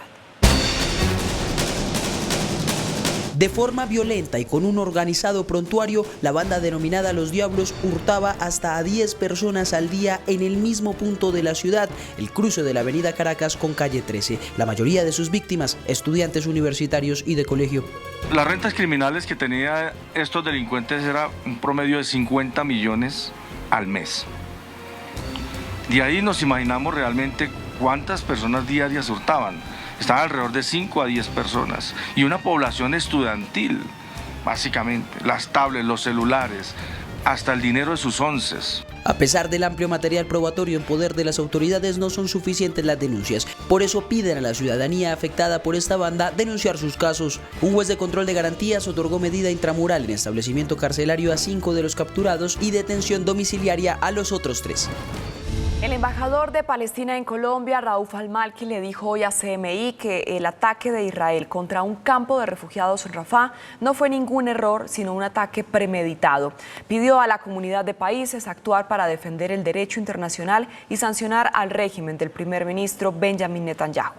De forma violenta y con un organizado prontuario, la banda denominada Los Diablos hurtaba hasta a 10 personas al día en el mismo punto de la ciudad, el cruce de la avenida Caracas con calle 13. La mayoría de sus víctimas, estudiantes universitarios y de colegio. Las rentas criminales que tenían estos delincuentes era un promedio de 50 millones al mes. De ahí nos imaginamos realmente cuántas personas diarias hurtaban. Estaban alrededor de 5 a 10 personas y una población estudiantil, básicamente, las tablets, los celulares, hasta el dinero de sus onces. A pesar del amplio material probatorio en poder de las autoridades, no son suficientes las denuncias. Por eso piden a la ciudadanía afectada por esta banda denunciar sus casos. Un juez de control de garantías otorgó medida intramural en establecimiento carcelario a 5 de los capturados y detención domiciliaria a los otros 3. El embajador de Palestina en Colombia, Rauf al-Malki, le dijo hoy a CMI que el ataque de Israel contra un campo de refugiados en Rafah no fue ningún error, sino un ataque premeditado. Pidió a la comunidad de países actuar para defender el derecho internacional y sancionar al régimen del primer ministro Benjamin Netanyahu.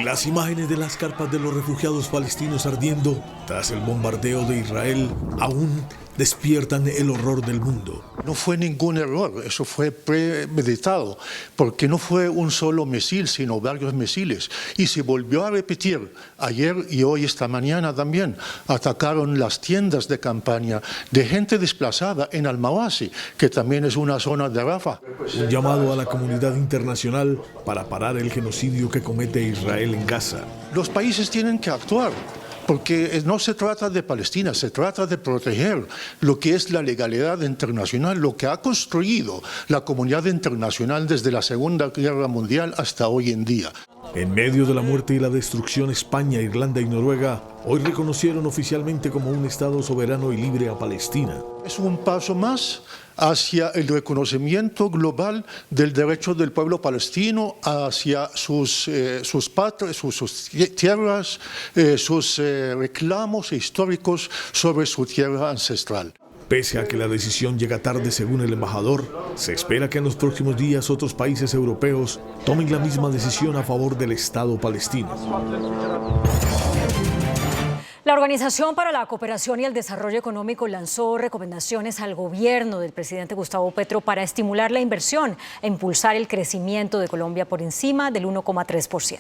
Las imágenes de las carpas de los refugiados palestinos ardiendo tras el bombardeo de Israel aún despiertan el horror del mundo. No fue ningún error, eso fue premeditado, porque no fue un solo misil, sino varios misiles. Y se volvió a repetir ayer y hoy, esta mañana también. Atacaron las tiendas de campaña de gente desplazada en Al-Mawasi, que también es una zona de Rafah. Un llamado a la comunidad internacional para parar el genocidio que comete Israel en Gaza. Los países tienen que actuar. Porque no se trata de Palestina, se trata de proteger lo que es la legalidad internacional, lo que ha construido la comunidad internacional desde la Segunda Guerra Mundial hasta hoy en día. En medio de la muerte y la destrucción, España, Irlanda y Noruega hoy reconocieron oficialmente como un Estado soberano y libre a Palestina. Es un paso más hacia el reconocimiento global del derecho del pueblo palestino hacia sus tierras, sus reclamos históricos sobre su tierra ancestral. Pese a que la decisión llega tarde según el embajador, se espera que en los próximos días otros países europeos tomen la misma decisión a favor del Estado palestino. La Organización para la Cooperación y el Desarrollo Económico lanzó recomendaciones al gobierno del presidente Gustavo Petro para estimular la inversión e impulsar el crecimiento de Colombia por encima del 1,3%.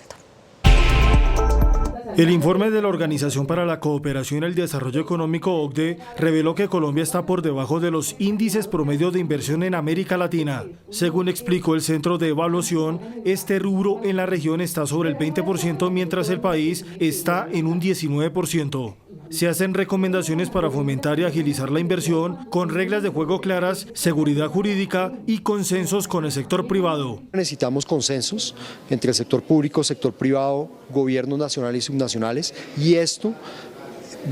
El informe de la Organización para la Cooperación y el Desarrollo Económico OCDE reveló que Colombia está por debajo de los índices promedio de inversión en América Latina. Según explicó el Centro de Evaluación, este rubro en la región está sobre el 20%, mientras el país está en un 19%. Se hacen recomendaciones para fomentar y agilizar la inversión con reglas de juego claras, seguridad jurídica y consensos con el sector privado. Necesitamos consensos entre el sector público, sector privado, gobiernos nacionales y subnacionales, y esto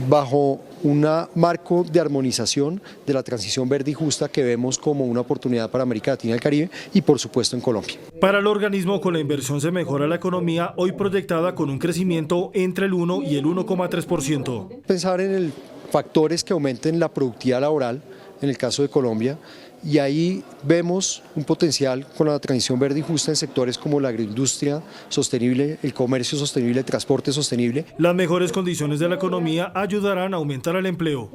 bajo un marco de armonización de la transición verde y justa que vemos como una oportunidad para América Latina y el Caribe y por supuesto en Colombia. Para el organismo, con la inversión se mejora la economía, hoy proyectada con un crecimiento entre el 1 y el 1,3%. Pensar en factores que aumenten la productividad laboral, en el caso de Colombia, y ahí vemos un potencial con la transición verde y justa en sectores como la agroindustria sostenible, el comercio sostenible, el transporte sostenible. Las mejores condiciones de la economía ayudarán a aumentar el empleo.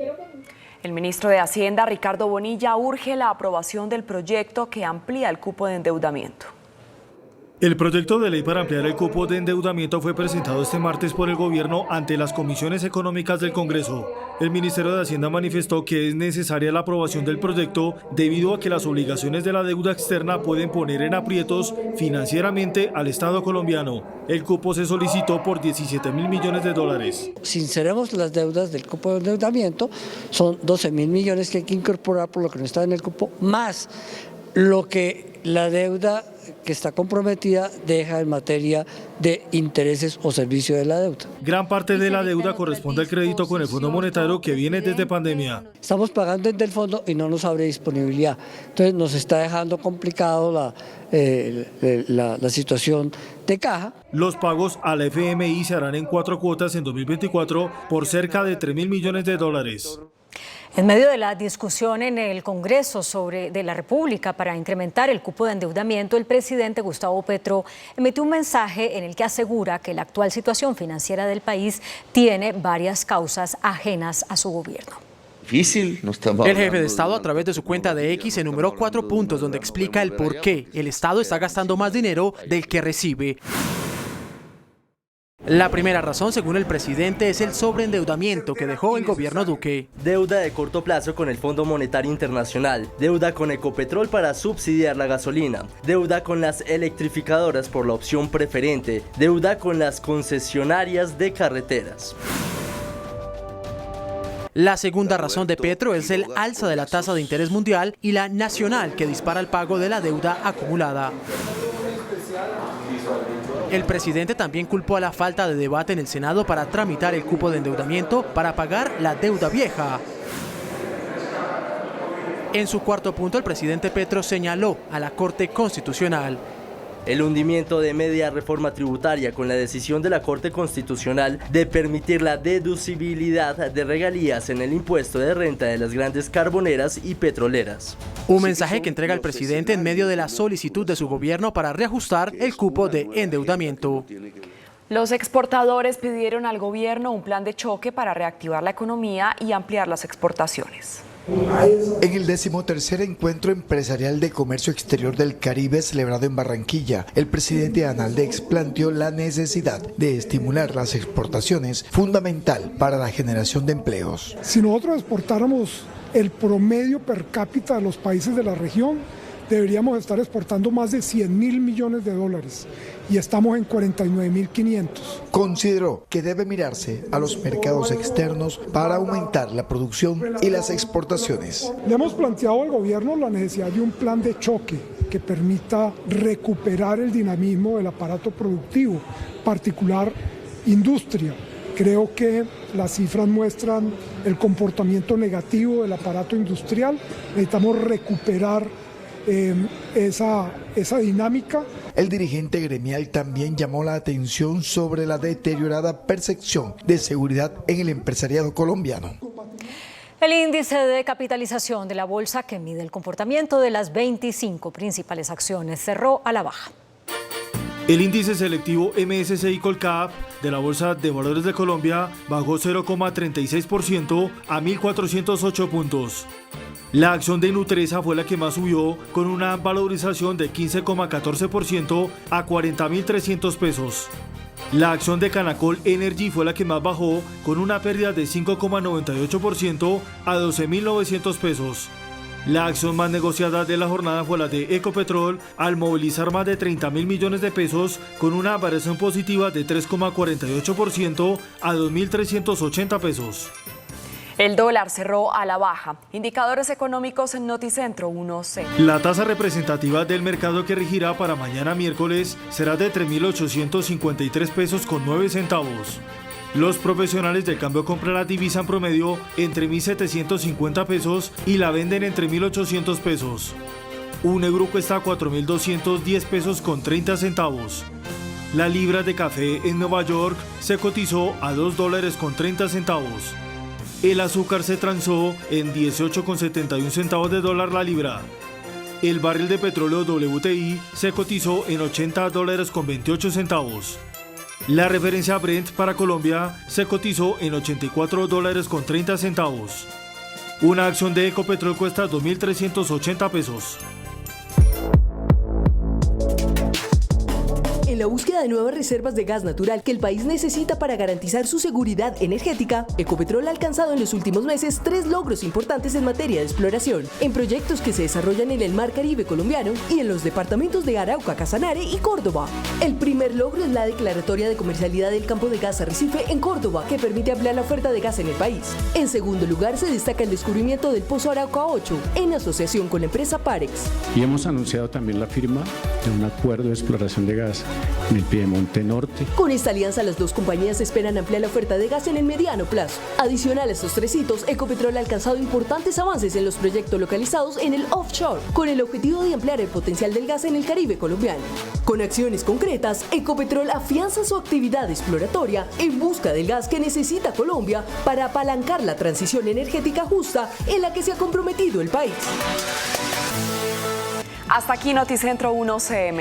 El ministro de Hacienda, Ricardo Bonilla, urge la aprobación del proyecto que amplía el cupo de endeudamiento. El proyecto de ley para ampliar el cupo de endeudamiento fue presentado este martes por el gobierno ante las comisiones económicas del Congreso. El Ministerio de Hacienda manifestó que es necesaria la aprobación del proyecto debido a que las obligaciones de la deuda externa pueden poner en aprietos financieramente al Estado colombiano. El cupo se solicitó por 17.000 millones de dólares. Sinceremos las deudas del cupo de endeudamiento, son 12.000 millones que hay que incorporar por lo que no está en el cupo, más lo que la deuda que está comprometida deja en materia de intereses o servicio de la deuda. Gran parte de la deuda corresponde al crédito con el Fondo Monetario que viene desde pandemia. Estamos pagando desde el fondo y no nos abre disponibilidad. Entonces nos está dejando complicado la situación de caja. Los pagos a la FMI se harán en 4 cuotas en 2024 por cerca de 3.000 millones de dólares. En medio de la discusión en el Congreso de la República para incrementar el cupo de endeudamiento, el presidente Gustavo Petro emitió un mensaje en el que asegura que la actual situación financiera del país tiene varias causas ajenas a su gobierno. El jefe de Estado, a través de su cuenta de X, enumeró 4 puntos donde explica el por qué el Estado está gastando más dinero del que recibe. La primera razón, según el presidente, es el sobreendeudamiento que dejó el gobierno Duque. Deuda de corto plazo con el Fondo Monetario Internacional, deuda con Ecopetrol para subsidiar la gasolina, deuda con las electrificadoras por la opción preferente, deuda con las concesionarias de carreteras. La segunda razón de Petro es el alza de la tasa de interés mundial y la nacional que dispara el pago de la deuda acumulada. El presidente también culpó a la falta de debate en el Senado para tramitar el cupo de endeudamiento para pagar la deuda vieja. En su cuarto punto, el presidente Petro señaló a la Corte Constitucional. El hundimiento de media reforma tributaria con la decisión de la Corte Constitucional de permitir la deducibilidad de regalías en el impuesto de renta de las grandes carboneras y petroleras. Un mensaje que entrega el presidente en medio de la solicitud de su gobierno para reajustar el cupo de endeudamiento. Los exportadores pidieron al gobierno un plan de choque para reactivar la economía y ampliar las exportaciones. En el 13º Encuentro Empresarial de Comercio Exterior del Caribe celebrado en Barranquilla, el presidente Analdex planteó la necesidad de estimular las exportaciones, fundamental para la generación de empleos. Si nosotros exportáramos el promedio per cápita de los países de la región, deberíamos estar exportando más de 100.000 millones de dólares y estamos en 49.500. Consideró que debe mirarse a los mercados externos para aumentar la producción y las exportaciones. Le hemos planteado al gobierno la necesidad de un plan de choque que permita recuperar el dinamismo del aparato productivo, particular industria. Creo que las cifras muestran el comportamiento negativo del aparato industrial. Necesitamos recuperar esa dinámica. El dirigente gremial también llamó la atención sobre la deteriorada percepción de seguridad en el empresariado colombiano. El índice de capitalización de la bolsa, que mide el comportamiento de las 25 principales acciones, cerró a la baja. El índice selectivo MSCI Colcap de la Bolsa de Valores de Colombia bajó 0,36% a 1.408 puntos. La acción de Nutresa fue la que más subió, con una valorización de 15,14% a 40.300 pesos. La acción de Canacol Energy fue la que más bajó, con una pérdida de 5,98% a 12.900 pesos. La acción más negociada de la jornada fue la de Ecopetrol, al movilizar más de 30.000 millones de pesos, con una variación positiva de 3,48% a 2.380 pesos. El dólar cerró a la baja. Indicadores económicos en Noticentro 1C. La tasa representativa del mercado que regirá para mañana miércoles será de 3.853 pesos con 9 centavos. Los profesionales del cambio compran la divisa en promedio entre 1.750 pesos y la venden entre 1.800 pesos. Un euro cuesta 4.210 pesos con 30 centavos. La libra de café en Nueva York se cotizó a $2 con 30 centavos. El azúcar se transó en 18,71 centavos de dólar la libra. El barril de petróleo WTI se cotizó en $80 con 28 centavos. La referencia Brent para Colombia se cotizó en $84 con 30 centavos. Una acción de Ecopetrol cuesta 2.380 pesos. En la búsqueda de nuevas reservas de gas natural que el país necesita para garantizar su seguridad energética, Ecopetrol ha alcanzado en los últimos meses 3 logros importantes en materia de exploración, en proyectos que se desarrollan en el Mar Caribe colombiano y en los departamentos de Arauca, Casanare y Córdoba. El primer logro es la declaratoria de comercialidad del campo de gas Arrecife en Córdoba, que permite ampliar la oferta de gas en el país. En segundo lugar, se destaca el descubrimiento del Pozo Arauca 8, en asociación con la empresa Parex. Y hemos anunciado también la firma de un acuerdo de exploración de gas en el Piedemonte Norte. Con esta alianza, las dos compañías esperan ampliar la oferta de gas en el mediano plazo. Adicional a estos 3 hitos, Ecopetrol ha alcanzado importantes avances en los proyectos localizados en el offshore, con el objetivo de ampliar el potencial del gas en el Caribe colombiano. Con acciones concretas, Ecopetrol afianza su actividad exploratoria en busca del gas que necesita Colombia para apalancar la transición energética justa en la que se ha comprometido el país. Hasta aquí Noticentro 1 CM.